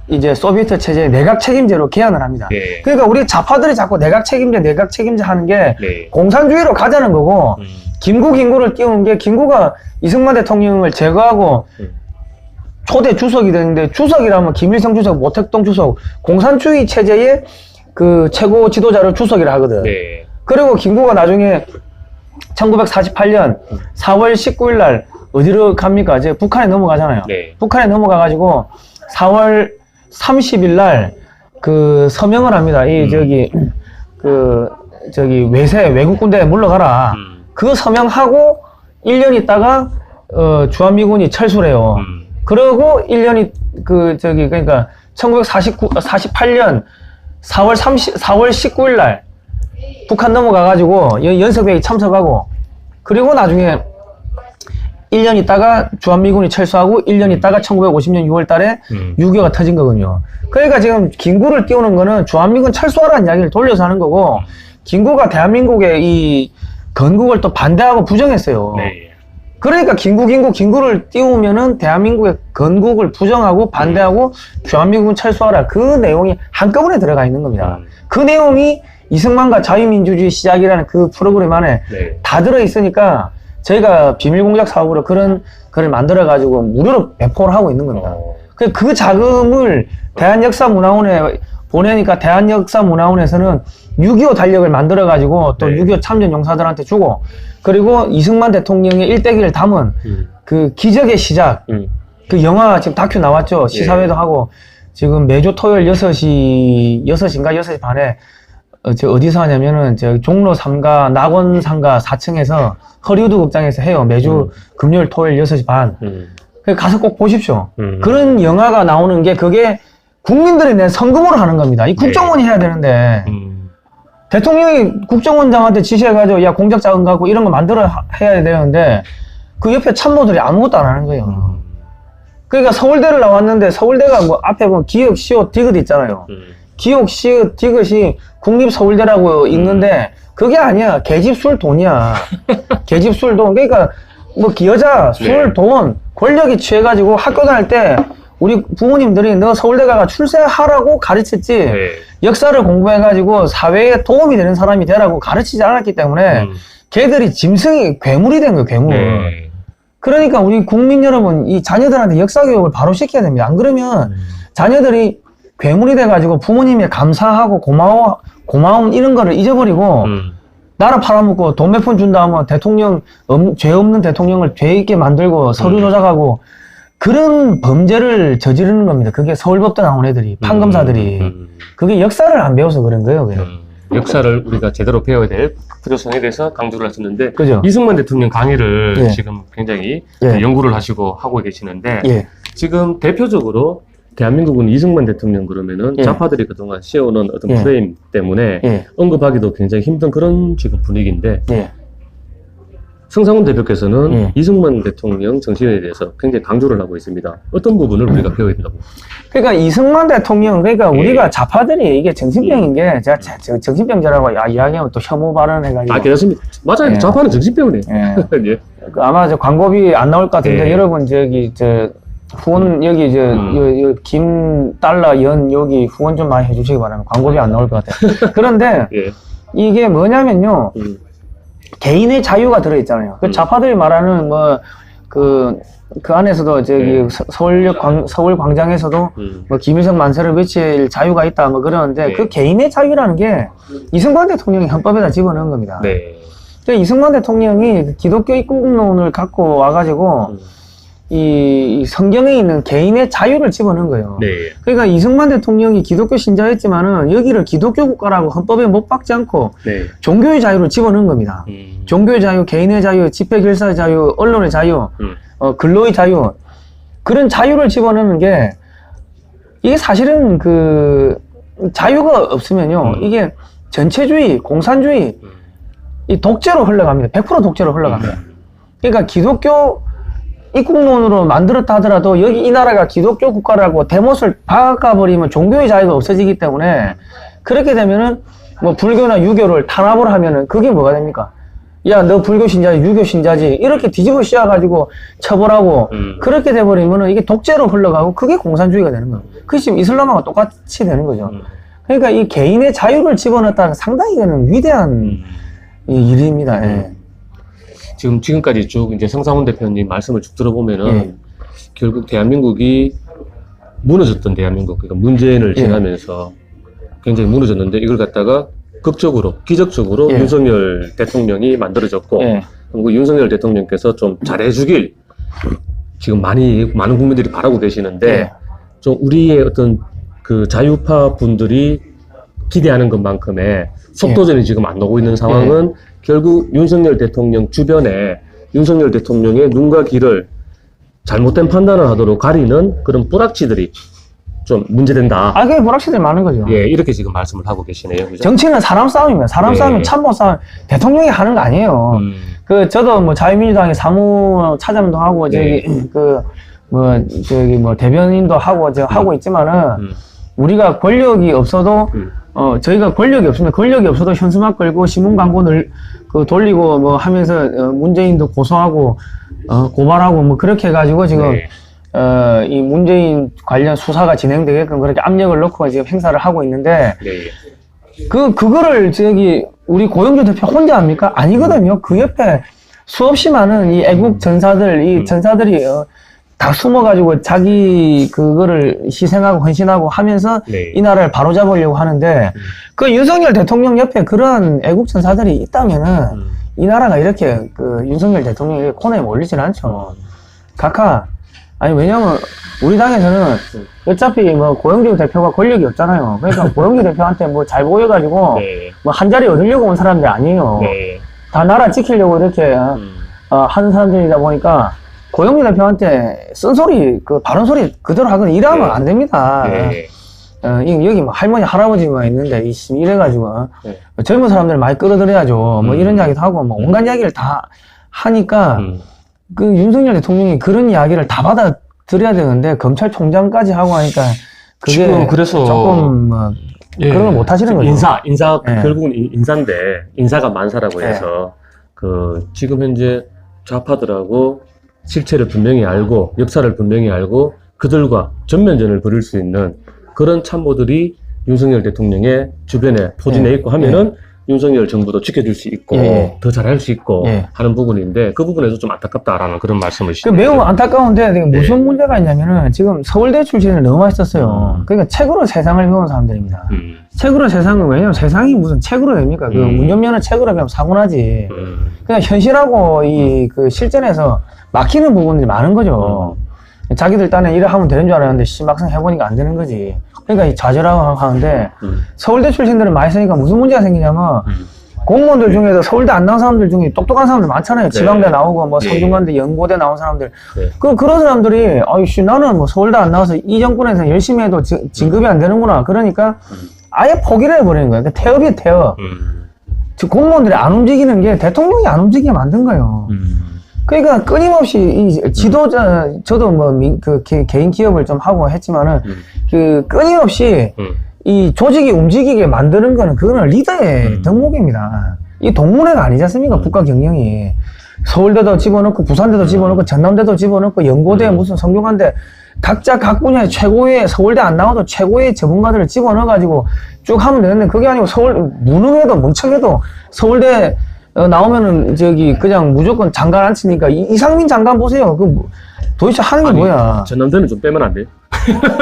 이제 소비에트 체제의 내각 책임제로 개헌을 합니다. 그러니까 우리 좌파들이 자꾸 내각 책임제 하는 게 공산주의로 가자는 거고 김구를 띄우는 게 김구가 이승만 대통령을 제거하고 초대 주석이 되는데 주석이라면 김일성 주석, 모택동 주석 공산주의 체제의 그 최고 지도자를 주석이라 하거든. 그리고 김구가 나중에 1948년 4월 19일 날 어디로 갑니까? 이제 북한에 넘어가잖아요. 북한에 넘어가가지고 4월 30일 날 그 서명을 합니다. 외국 군대에 물러가라. 그 서명하고 1년 있다가 주한미군이 철수를 해요. 그러고 1년이 그러니까 1948년 4월 19일 날 북한 넘어가가지고 연석회의 참석하고 그리고 나중에 1년 있다가 주한미군이 철수하고 1년 있다가 1950년 6월 달에 6.25가 터진 거거든요. 그러니까 지금 김구를 띄우는 거는 주한미군 철수하라는 이야기를 돌려서 하는 거고 김구가 대한민국의 이 건국을 또 반대하고 부정했어요. 네. 그러니까 김구를 띄우면은 대한민국의 건국을 부정하고 반대하고 주한미군 철수하라 그 내용이 한꺼번에 들어가 있는 겁니다. 그 내용이 이승만과 자유민주주의 시작이라는 그 프로그램 안에 네. 다 들어있으니까 저희가 비밀공작 사업으로 그런 글을 만들어가지고 무료로 배포를 하고 있는 겁니다. 그 자금을 대한역사문화원에 보내니까 대한역사문화원에서는 6.25 달력을 만들어가지고 또 네. 6.25 참전 용사들한테 주고 그리고 이승만 대통령의 일대기를 담은 그 기적의 시작 그 영화 지금 다큐 나왔죠. 시사회도 하고 지금 매주 토요일 6시인가 6시 반에 어디서 하냐면은 저 종로 3가 낙원 상가 4층에서 허리우드 극장에서 해요. 매주 금요일 토요일 6시 반. 가서 꼭 보십시오. 그런 영화가 나오는 게 그게 국민들이 낸 성금으로 하는 겁니다. 이 국정원이 해야 되는데 대통령이 국정원장한테 지시해가지고 야 공작 자금 갖고 이런 거 만들어 해야 되는데 그 옆에 참모들이 아무것도 안 하는 거예요. 그러니까 서울대를 나왔는데 서울대가 뭐 앞에 보면 기역, 시옷, 디귿 있잖아요. 기역, 시옷, 디귿이 국립서울대라고 있는데 그게 아니야. 계집술 돈이야. 계집술 돈. 그러니까 뭐 여자, 술, 돈, 권력이 취해가지고 학교 다닐 때 우리 부모님들이 너 서울대 가가 출세하라고 가르쳤지 네. 역사를 공부해가지고 사회에 도움이 되는 사람이 되라고 가르치지 않았기 때문에 걔들이 짐승이 괴물이 된 거예요. 괴물. 네. 그러니까 우리 국민 여러분 이 자녀들한테 역사 교육을 바로 시켜야 됩니다. 안 그러면 자녀들이 괴물이 돼가지고 부모님의 감사하고 고마움 이런 거를 잊어버리고 나라 팔아먹고 돈 몇 푼 준다 하면 대통령 죄 없는 대통령을 죄 있게 만들고 서류 조작하고 그런 범죄를 저지르는 겁니다. 그게 서울법대 나온 애들이 판검사들이 그게 역사를 안 배워서 그런 거예요. 역사를 우리가 제대로 배워야 될 필요성에 대해서 강조를 하셨는데 그죠? 이승만 대통령 강의를 예. 지금 굉장히 예. 연구를 하시고 하고 계시는데 예. 지금 대표적으로 대한민국은 이승만 대통령 그러면은 예. 좌파들이 그동안 씌워놓은 어떤 예. 프레임 때문에 예. 언급하기도 굉장히 힘든 그런 지금 분위기인데 예. 성상훈 대표께서는 예. 이승만 대통령 정신에 대해서 굉장히 강조를 하고 있습니다. 어떤 부분을 우리가 배워야 된다고? 그러니까 이승만 대통령 그러니까 예. 우리가 좌파들이 이게 정신병인 게 제가 정신병자라고 이야기하면 또 혐오 발언해가지고 괜찮습니다. 맞아요. 예. 좌파는 정신병이네. 예. 예. 그 아마 저 광고비 안 나올 것 같은데 예. 여러분 저기 저 후원 여기 김 달러 연 여기 후원 좀 많이 해주시기 바랍니다. 광고비 안 나올 것 같아요. 그런데 예. 이게 뭐냐면요 개인의 자유가 들어있잖아요. 그 좌파들이 말하는 뭐 그 안에서도 저기 예. 서울 광장에서도 뭐 김일성 만세를 외칠 자유가 있다 뭐 그러는데 예. 그 개인의 자유라는 게 이승만 대통령이 헌법에다 집어넣은 겁니다. 네. 그러니까 이승만 대통령이 기독교 입국론을 갖고 와가지고 이 성경에 있는 개인의 자유를 집어넣은 거예요. 네. 그러니까 이승만 대통령이 기독교 신자였지만은 여기를 기독교 국가라고 헌법에 못 박지 않고 네. 종교의 자유를 집어넣은 겁니다. 종교의 자유, 개인의 자유, 집회 결사의 자유, 언론의 자유, 근로의 자유 그런 자유를 집어넣는 게 이게 사실은 그 자유가 없으면요 이게 전체주의, 공산주의 이 독재로 흘러갑니다. 100% 독재로 흘러갑니다. 그러니까 기독교 입국론으로 만들었다 하더라도 여기 이 나라가 기독교 국가라고 대못을 박아버리면 종교의 자유가 없어지기 때문에 그렇게 되면은 뭐 불교나 유교를 탄압을 하면은 그게 뭐가 됩니까? 야, 너 불교 신자지, 유교 신자지 이렇게 뒤집어 씌워가지고 처벌하고 그렇게 돼버리면은 이게 독재로 흘러가고 그게 공산주의가 되는 거예요. 그게 지금 이슬람하고 똑같이 되는 거죠. 그러니까 이 개인의 자유를 집어넣었다는 상당히 이거는 위대한 일입니다. 예. 지금까지 쭉 이제 성상훈 대표님 말씀을 쭉 들어보면은 예. 결국 대한민국이 무너졌던 대한민국, 그러니까 문재인을 지나면서 굉장히 무너졌는데 이걸 갖다가 극적으로, 기적적으로 예. 윤석열 대통령이 만들어졌고 예. 그리고 윤석열 대통령께서 좀 잘해주길 지금 많은 국민들이 바라고 계시는데 예. 좀 우리의 어떤 그 자유파 분들이 기대하는 것만큼의 속도전이 지금 안 나오고 있는 상황은 결국 윤석열 대통령 주변에 윤석열 대통령의 눈과 귀를 잘못된 판단을 하도록 가리는 그런 뿌락치들이 좀 문제된다. 그게 불확실들이 많은 거죠. 예, 이렇게 지금 말씀을 하고 계시네요. 그죠? 정치는 사람 싸움입니다. 사람 예. 싸움은 참모 싸움. 대통령이 하는 거 아니에요. 저도 뭐 자유민주당의 사무차장도 하고, 네. 대변인도 하고, 하고 있지만은, 우리가 권력이 없어도, 저희가 권력이 없습니다. 권력이 없어도 현수막 걸고, 신문 광고를 돌리고, 뭐 하면서, 문재인도 고소하고, 고발하고, 뭐 그렇게 해가지고 지금, 네. 이 문재인 관련 수사가 진행되게끔 그렇게 압력을 넣고 지금 행사를 하고 있는데, 네. 그거를 우리 고영주 대표 혼자 합니까? 아니거든요. 그 옆에 수없이 많은 이 애국 전사들, 이 전사들이 다 숨어가지고 자기 그거를 희생하고 헌신하고 하면서 네. 이 나라를 바로잡으려고 하는데, 그 윤석열 대통령 옆에 그런 애국 전사들이 있다면은 이 나라가 이렇게 윤석열 대통령이 코너에 몰리진 않죠. 각하, 아니, 왜냐면, 우리 당에서는 어차피 뭐 고영주 대표가 권력이 없잖아요. 그러니까 고영주 대표한테 뭐 잘 보여가지고, 네. 뭐 한 자리 얻으려고 온 사람들이 아니에요. 네. 다 나라 지키려고 이렇게, 하는 사람들이다 보니까, 고영주 대표한테 쓴소리, 바른 소리 그대로 하거나 이러면 네. 안 됩니다. 네. 여기 뭐 할머니, 할아버지만 있는데, 이래가지고, 네. 젊은 사람들 많이 끌어들여야죠. 뭐 이런 이야기도 하고, 뭐 온갖 이야기를 다 하니까, 윤석열 대통령이 그런 이야기를 다 받아들여야 되는데, 검찰총장까지 하고 하니까, 그게 지금 그래서 조금, 그런 걸 못 하시는 거죠. 인사, 예. 결국은 인사인데, 인사가 만사라고 예. 해서, 지금 현재 좌파들하고 실체를 분명히 알고, 역사를 분명히 알고, 그들과 전면전을 벌일 수 있는 그런 참모들이 윤석열 대통령의 주변에 포진해 예. 있고 하면은, 윤석열 정부도 지켜줄 수 있고, 예. 더 잘할 수 있고 예. 하는 부분인데, 그 부분에서 좀 안타깝다라는 그런 말씀을 매우 안타까운데, 무슨 문제가 있냐면은, 지금 서울대 출신을 너무 많이 썼어요. 그러니까 책으로 세상을 배운 사람들입니다. 책으로 세상은, 왜냐면 세상이 무슨 책으로 됩니까? 운전면허 책으로 배우면 사고 나지. 그냥 현실하고 실전에서 막히는 부분들이 많은 거죠. 자기들 딴에 일을 하면 되는 줄 알았는데, 막상 해보니까 안 되는 거지. 그러니까 이 좌절하고 하는데, 서울대 출신들은 많이 쓰니까 무슨 문제가 생기냐면, 공무원들 중에서 서울대 안 나온 사람들 중에 똑똑한 사람들 많잖아요. 지방대 나오고, 뭐, 성균관대, 연고대 나온 사람들. 네. 그런 사람들이, 아이씨, 나는 뭐 서울대 안 나와서 이 정권에서 열심히 해도 진급이 안 되는구나. 그러니까, 아예 포기를 해버리는 거예요. 그러니까 태업이에요, 태업. 공무원들이 안 움직이는 게 대통령이 안 움직이게 만든 거예요. 그러니까 끊임없이 이 지도자, 저도 뭐 개인 기업을 좀 하고 했지만은, 끊임없이 이 조직이 움직이게 만드는 거는 그거는 리더의 덕목입니다. 이 동문회가 아니지 않습니까? 국가 경영이. 서울대도 집어넣고, 부산대도 집어넣고, 전남대도 집어넣고, 연고대, 무슨 성균관대, 각자 각 분야의 최고의, 서울대 안 나와도 최고의 전문가들을 집어넣어가지고 쭉 하면 되는데, 그게 아니고 무능해도 멍청해도 서울대 나오면은 그냥 무조건 장관 안 치니까 이상민 장관 보세요. 도대체 하는 게 뭐야? 전남대는 좀 빼면 안 돼요?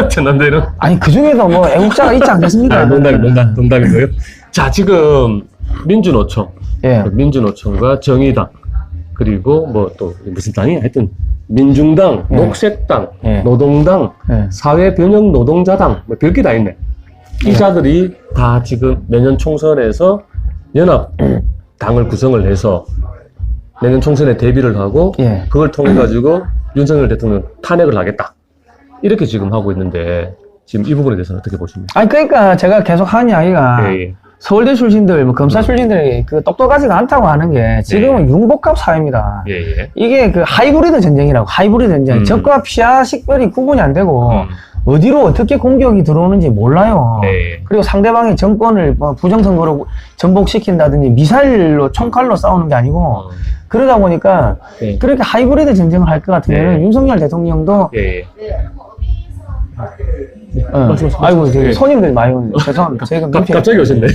전남대는? 아니 그 중에도 뭐 애국자가 있지 않겠습니까? 농담이고요. 자, 지금 민주노총, 예. 민주노총과 정의당, 그리고 뭐 또 무슨 당이 하여튼 민중당, 예. 녹색당, 예. 노동당, 예. 사회변형노동자당, 뭐 별게 다 있네. 이 자들이 다 지금 내년 총선에서 연합 당을 구성을 해서 내년 총선에 대비를 하고, 예. 그걸 통해 가지고 윤석열 대통령 탄핵을 하겠다. 이렇게 지금 하고 있는데, 지금 이 부분에 대해서는 어떻게 보십니까? 아니 그러니까 제가 계속 하는 이야기가 예. 서울대 출신들, 뭐 검사 출신들이 똑똑하지가 않다고 하는 게 지금은 융복합 사회입니다. 예. 이게 하이브리드 전쟁이라고, 하이브리드 전쟁. 적과 피하 식별이 구분이 안 되고 어디로 어떻게 공격이 들어오는지 몰라요. 네. 그리고 상대방의 정권을 뭐 부정선거로 전복시킨다든지 미사일로 총칼로 싸우는 게 아니고 그러다 보니까 네. 그렇게 하이브리드 전쟁을 할 것 같으면 네. 윤석열 대통령도 예. 아이고 예. 손님들 많이 오네. 죄송합니다. 제가 갑자기 오셨네.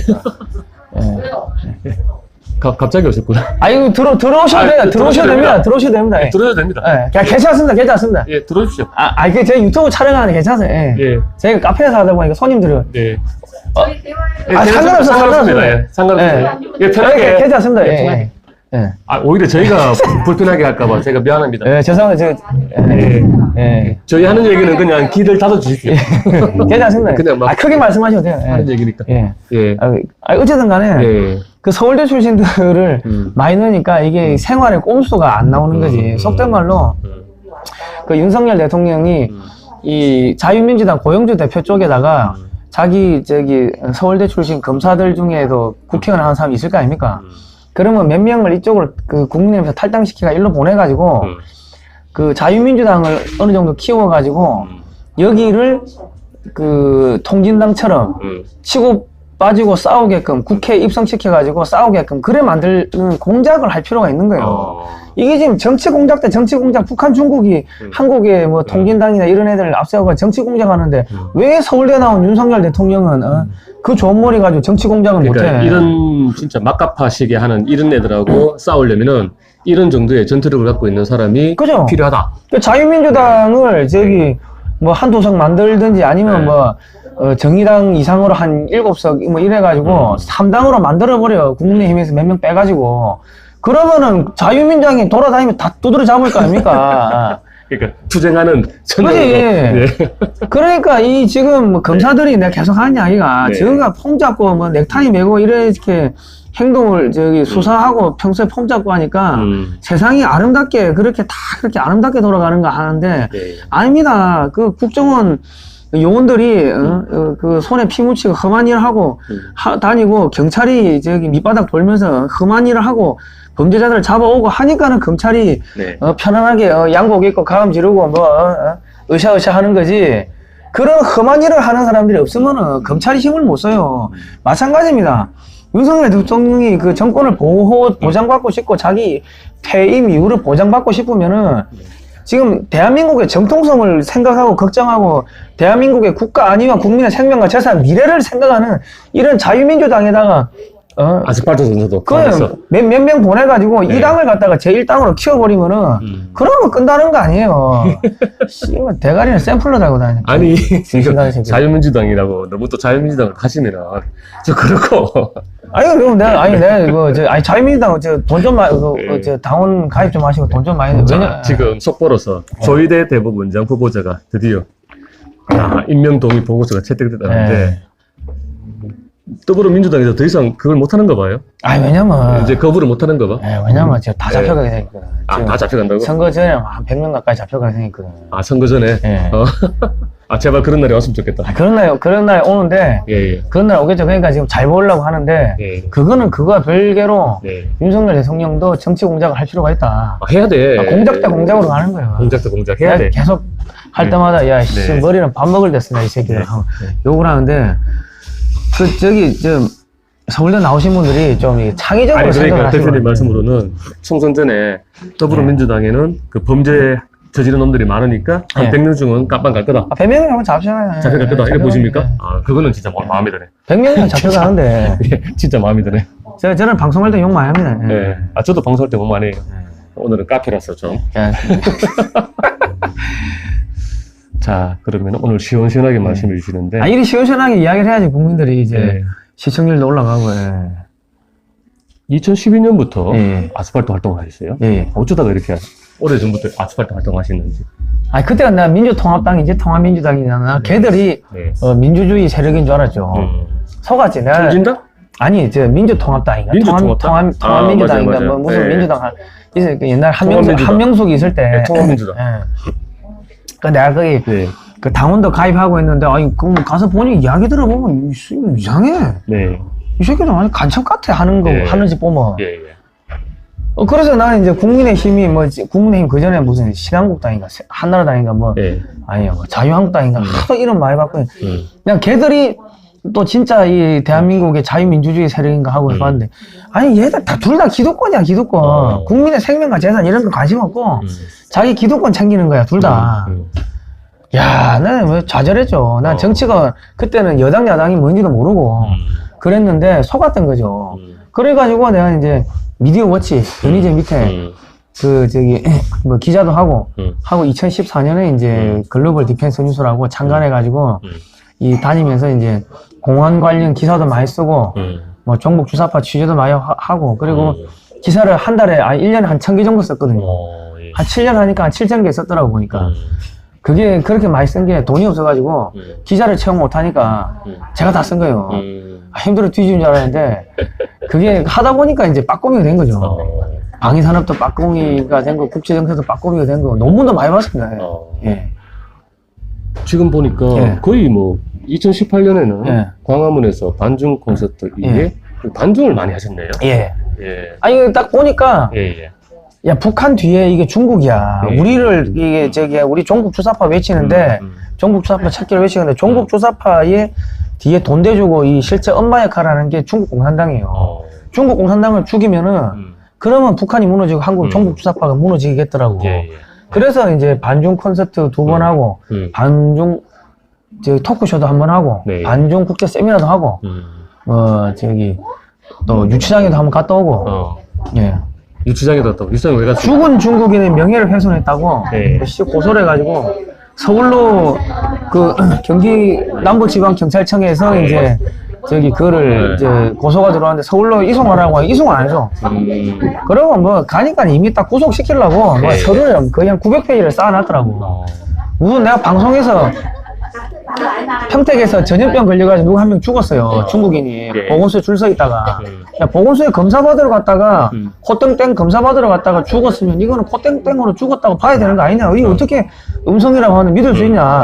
예. 갑자기 오셨구나. 아이고 들어오셔도 돼요. 들어오셔도 됩니다. 들어오셔도 됩니다. 예. 들어도 됩니다. 예. 괜찮습니다. 괜찮습니다. 예, 들어주십시오. 제 유튜브 촬영하는데 괜찮아요. 예. 예. 제가 카페에서 하다 보니까 손님들은 네. 상관없어요. 예, 상관없어요. 예, 편하게. 괜찮습니다. 예, 예. 편하게. 예. 오히려 저희가 불편하게 할까봐 제가 미안합니다. 예, 죄송합니다. 예. 저희 하는 얘기는 그냥 귀를 닫아주십시오. 괜찮습니다. 그냥 막 크게 말씀하셔도 돼요. 예. 하는 얘기니까. 예. 예. 어쨌든 간에, 예. 그 서울대 출신들을 많이 넣으니까 이게 생활의 꼼수가 안 나오는 거지. 속된 말로, 그 윤석열 대통령이 이 자유민주당 고영주 대표 쪽에다가 자기 서울대 출신 검사들 중에도 국회의원 하는 사람이 있을 거 아닙니까? 그러면 몇 명을 이쪽으로 그 국민의힘에서 탈당시키가 일로 보내가지고 그 자유민주당을 어느 정도 키워가지고 여기를 그 통진당처럼 치고 빠지고 싸우게끔 국회에 입성시켜가지고 싸우게끔 그래 만드는 공작을 할 필요가 있는 거예요. 이게 지금 정치 공작 대 정치 공작, 북한, 중국이 한국의 뭐 통진당이나 이런 애들 앞세워가 정치 공작하는데 왜 서울대 나온 윤석열 대통령은 그 좋은 머리 가지고 정치 공작을 그러니까 못해? 이런 진짜 막가파식에 하는 이런 애들하고 싸우려면은 이런 정도의 전투력을 갖고 있는 사람이 그죠? 필요하다. 그 자유민주당을 저기 뭐 한두 석 만들든지 아니면 뭐 정의당 이상으로 한 7석 뭐 이래가지고 3당으로 만들어버려. 국민의힘에서 몇 명 빼가지고. 그러면은 자유민주당이 돌아다니면 다 두드려 잡을 거 아닙니까? 그러니까 투쟁하는 그지? 네. 그러니까 이 지금 뭐 검사들이 내가 계속 하는 이야기가 네. 저가 폼 잡고 뭐 넥타이 메고 이렇게 행동을 수사하고 평소에 폼 잡고 하니까 세상이 아름답게 그렇게 아름답게 돌아가는가 하는데 네. 아닙니다. 그 국정원 요원들이 그 손에 피 묻히고 험한 일을 하고 다니고 경찰이 밑바닥 돌면서 험한 일을 하고 범죄자들을 잡아오고 하니까는 검찰이 네. 편안하게 양복 입고 가음 지르고 으쌰으쌰 하는 거지. 그런 험한 일을 하는 사람들이 없으면은 검찰이 힘을 못 써요. 마찬가지입니다. 윤석열 대통령이 그 정권을 보장받고 싶고 자기 퇴임 이후를 보장받고 싶으면은 지금 대한민국의 정통성을 생각하고 걱정하고 대한민국의 국가 아니면 국민의 생명과 재산, 미래를 생각하는 이런 자유민주당에다가 아스팔트 전서도 몇 명 보내가지고 네. 이 당을 갖다가 제1당으로 키워버리면은 그러면 끝나는 거 아니에요. 씨발 대가리는 샘플로 달고 다니니까. 아니 싱싱한 새끼. 자유민주당이라고 너무 또 자유민주당을 하시면은 저 그렇고 아니 그럼 내가 이거 자유민주당 돈 좀 당원 가입 좀 하시고 돈 좀 많이 자, 지금 속보로서 조희대 대법원장 후보자가 드디어 임명 동의 보고서가 채택됐다는데 네. 더불어민주당에서 더 이상 그걸 못하는가 봐요. 아니 왜냐면 이제 거부를 못하는가 봐. 왜냐면 지금 다 잡혀가게 생겼거든. 다 잡혀간다고? 선거 전에 한 100명 가까이 잡혀가게 생겼거든. 선거 전에? 네. 제발 그런 날이 왔으면 좋겠다. 그런 날 오는데 예. 그런 날 오겠죠. 그러니까 지금 잘 보려고 하는데 예. 그거는 그거와 별개로 네. 윤석열 대통령도 정치 공작을 할 필요가 있다. 해야 돼. 공작 대 공작으로 가는 거예요. 공작 대 공작 해야 돼. 계속 할 때마다 네. 머리는 밥 먹을 됐으나 이 새끼들 하고 욕을 하는데 서울대 나오신 분들이 좀 창의적으로 아니 생각을 그러니까 하시는 대표님 거예요. 말씀으로는 총선 전에 더불어민주당에는 그 범죄 저지른 놈들이 많으니까 한 네. 100명 중은 깜빵 갈 거다. 100명이면 한번 잡혀가요. 잡혀갈 거다. 이렇게 보십니까? 그거는 진짜 마음에 드네. 100명이면 잡혀가는데 예, 진짜 마음에 드네. 저는 방송할 때 욕 많이 합니다. 예. 저도 방송할 때 너무 많이 해요. 오늘은 카페라서 좀. 예. 자, 그러면 오늘 시원시원하게 말씀해 주시는데. 이리 시원시원하게 이야기를 해야지 국민들이 이제 네. 시청률도 올라가고. 2012년부터 예. 아스팔트 활동을 하셨어요? 예. 어쩌다가 이렇게 오래전부터 아스팔트 활동하시는지. 그때가 나 민주통합당이지 통합민주당이잖아. 걔들이 네. 민주주의 세력인 줄 알았죠. 속았지. 내가 통진당? 아니 민주통합당인가? 민주통합당? 통합민주당인가? 맞아요. 뭐 무슨 네. 민주당 있을 그 옛날 통합민주당. 한명숙이 있을 때. 네, 통합민주당. 그 내가 거기 네. 그 당원도 가입하고 있는데 그럼 가서 보니 이야기 들어보면 이상해. 네. 이 새끼들 완전 간첩 같아 하는 거 예. 하는지 보면. 예. 그래서 나는 이제 국민의힘이 국민의힘 그 전에 무슨 신한국당인가 한나라당인가 자유한국당인가 하도 이름 많이 바꾸니 그냥 걔들이 또 진짜 이 대한민국의 자유민주주의 세력인가 하고 해봤는데 얘들 둘 다 기득권이야 기득권. 국민의 생명과 재산 이런 거 관심 없고 자기 기득권 챙기는 거야 둘 다. 야, 나는 왜 좌절했죠. 난 정치가 그때는 여당 야당이 뭔지도 모르고 그랬는데 속았던 거죠. 그래가지고 내가 이제 미디어 워치 변희재 밑에 기자도 하고 2014년에 이제 글로벌 디펜스 뉴스라고 창간해가지고 다니면서 이제 공안 관련 기사도 많이 쓰고 뭐 종북 주사파 취재도 많이 하고 그리고 기사를 한 달에 1년에 한 1000개 정도 썼거든요. 한 7년 하니까 한 7000개 썼더라고 보니까. 그게 그렇게 많이 쓴 게 돈이 없어가지고 기자를 채용 못하니까 제가 다 쓴 거예요. 힘들어 뒤지는 줄 알았는데 그게 하다 보니까 이제 빠꼼이가 된 거죠. 방위산업도 빠꼼이가 된 거, 국제정세도 빠꼼이가 된 거, 논문도 많이 봤습니다. 예. 지금 보니까 예. 거의 뭐 2018년에는 예. 광화문에서 반중 콘서트 이게 반중을 많이 하셨네요. 예. 예. 아니, 딱 보니까, 예, 예. 야, 북한 뒤에 이게 중국이야. 예. 우리를, 이게, 우리 종북 주사파 외치는데, 종북 주사파 찾기를 외치는데, 종북 주사파의 뒤에 돈 대주고 이 실제 엄마 역할을 게 중국 공산당이에요. 중국 공산당을 죽이면은, 그러면 북한이 무너지고 한국 종북 주사파가 무너지겠더라고. 예, 예. 그래서 이제 반중 콘서트 2번 하고, 반중, 토크쇼도 1번 하고, 네. 반중 국제 세미나도 하고, 또 유치장에도 한번 갔다 오고, 예. 유치장에 갔다 유치장에 왜 갔어요? 죽은 중국인의 명예를 훼손했다고 네. 고소를 해가지고 서울로 그 경기 남부지방경찰청에서 네. 이제 그거를 이제 고소가 들어왔는데 서울로 이송하라고 하고 이송 안 해줘. 그러고 뭐 가니까 이미 딱 구속시키려고 뭐 네. 서류를 거의 한 900페이지를 쌓아놨더라고. 무슨 내가 방송에서 평택에서 전염병 걸려가지고 누구 한 명 죽었어요. 중국인이 네. 보건소에 줄 서 있다가 야, 보건소에 검사 받으러 갔다가 코땡땡 검사 받으러 갔다가 죽었으면 이거는 코땡땡으로 죽었다고 봐야 되는 거 아니냐. 이게 어떻게 음성이라고 하면 믿을 수 있냐.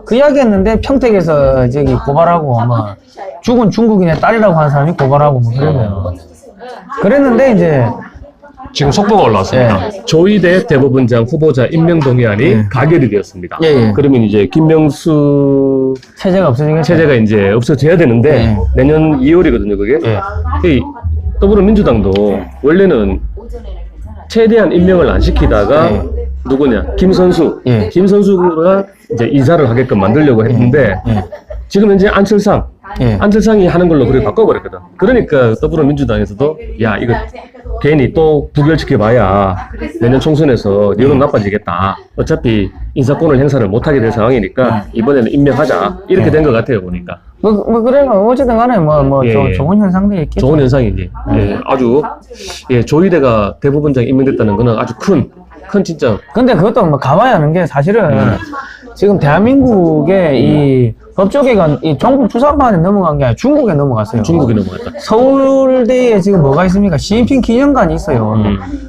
그 이야기 했는데 평택에서 고발하고 뭐 죽은 중국인의 딸이라고 하는 사람이 고발하고 뭐 그러네요. 그랬는데 이제 지금 속보가 올라왔습니다. 조희대 대법원장 후보자 임명 동의안이 가결이 되었습니다. 예, 예. 그러면 이제 김명수 체제가 없어지겠죠. 체제가 이제 없어져야 되는데 예. 내년 2월이거든요, 그게. 예. 이 더불어민주당도 원래는 최대한 임명을 안 시키다가 예. 누구냐? 김선수. 예. 김선수가 이제 이사를 하게끔 만들려고 했는데 예. 지금 현재 안철상. 예. 안철상이 하는 걸로 그렇게 바꿔버렸거든. 그러니까 더불어민주당에서도 야 이거 괜히 또 부결시켜봐야 내년 총선에서 여론 나빠지겠다. 어차피 인사권을 행사를 못하게 될 상황이니까 이번에는 임명하자. 이렇게 된 것 같아요 보니까. 그래요. 어쨌든 간에 예. 좋은 현상들이 있겠죠. 좋은 현상이지. 예, 아주 조희대가 대법원장 임명됐다는 거는 아주 큰 진짜. 근데 그것도 뭐 가봐야 하는 게 사실은 지금 대한민국의 이 법조계가 이 종북 주사파에 넘어간 게 아니라 중국에 넘어갔어요. 중국이 넘어갔다. 서울대에 지금 뭐가 있습니까? 시진핑 기념관이 있어요.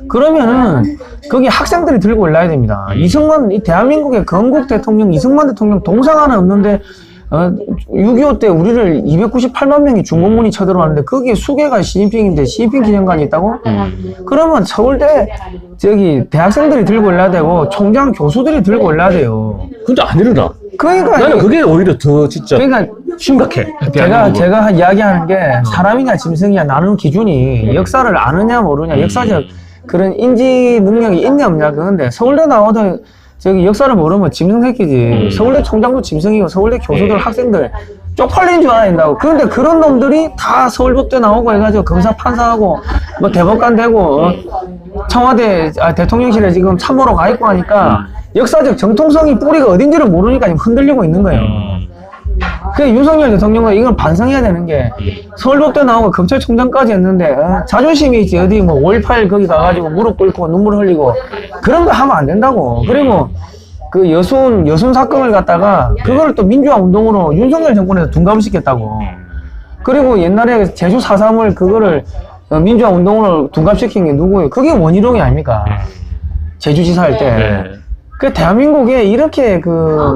그러면은 거기 학생들이 들고 올라야 됩니다. 이승만, 이 대한민국의 건국 대통령 이승만 대통령 동상 하나 없는데 6.25 때 우리를 298만 명이 중공군이 쳐들어왔는데 거기에 수계가 시진핑인데 시진핑 기념관이 있다고? 그러면 서울대 대학생들이 들고 올라야 되고 총장 교수들이 들고 올라야 돼요. 근데 안 일어나. 그러니까 나는 그게 오히려 더 진짜 그러니까 심각해. 제가 이야기하는 게 사람이냐 짐승이냐 나누는 기준이 역사를 아느냐 모르냐 역사적 그런 인지 능력이 있냐 없냐 그건데 서울대 나와도 역사를 모르면 짐승 새끼지. 서울대 총장도 짐승이고 서울대 교수들 학생들 쪽팔린 줄 알아야 된다고. 그런데 그런 놈들이 다 서울법대 나오고 해가지고 검사 판사하고 뭐 대법관 되고 청와대 대통령실에 지금 참모로 가 있고 하니까 역사적 정통성이 뿌리가 어딘지를 모르니까 지금 흔들리고 있는 거예요. 그 윤석열 대통령은 이걸 반성해야 되는 게 서울법대 나오고 검찰총장까지 했는데 자존심이 있지 어디 뭐 5.18 거기 가가지고 무릎 꿇고 눈물 흘리고 그런 거 하면 안 된다고. 그리고 그 여순 사건을 갖다가 그걸 또 민주화 운동으로 윤석열 정권에서 둔갑시켰다고. 그리고 옛날에 제주 4.3을 그거를 민주화 운동으로 둔갑시킨 게 누구예요? 그게 원희룡이 아닙니까? 제주지사 할 때. 그 대한민국에 이렇게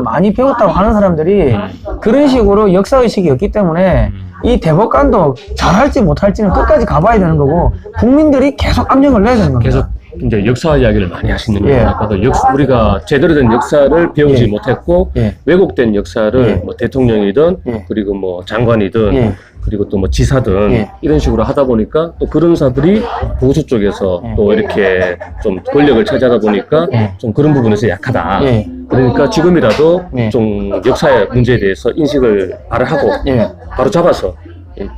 많이 배웠다고 하는 사람들이 그런 식으로 역사의식이 없기 때문에 이 대법관도 잘할지 못할지는 끝까지 가봐야 되는 거고 국민들이 계속 압력을 내야 되는 겁니다. 계속 이제 역사 이야기를 많이 하시는 예. 거예요. 그래서 우리가 제대로 된 역사를 배우지 예. 못했고 예. 왜곡된 역사를 예. 뭐 대통령이든 예. 그리고 뭐 장관이든 예. 그리고 또 뭐 지사든 예. 이런 식으로 하다 보니까 또 그런 사들이 보수 쪽에서 예. 또 이렇게 좀 권력을 차지하다 보니까 예. 좀 그런 부분에서 약하다. 예. 그러니까 지금이라도 예. 좀 역사의 문제에 대해서 인식을 바로 하고 예. 바로 잡아서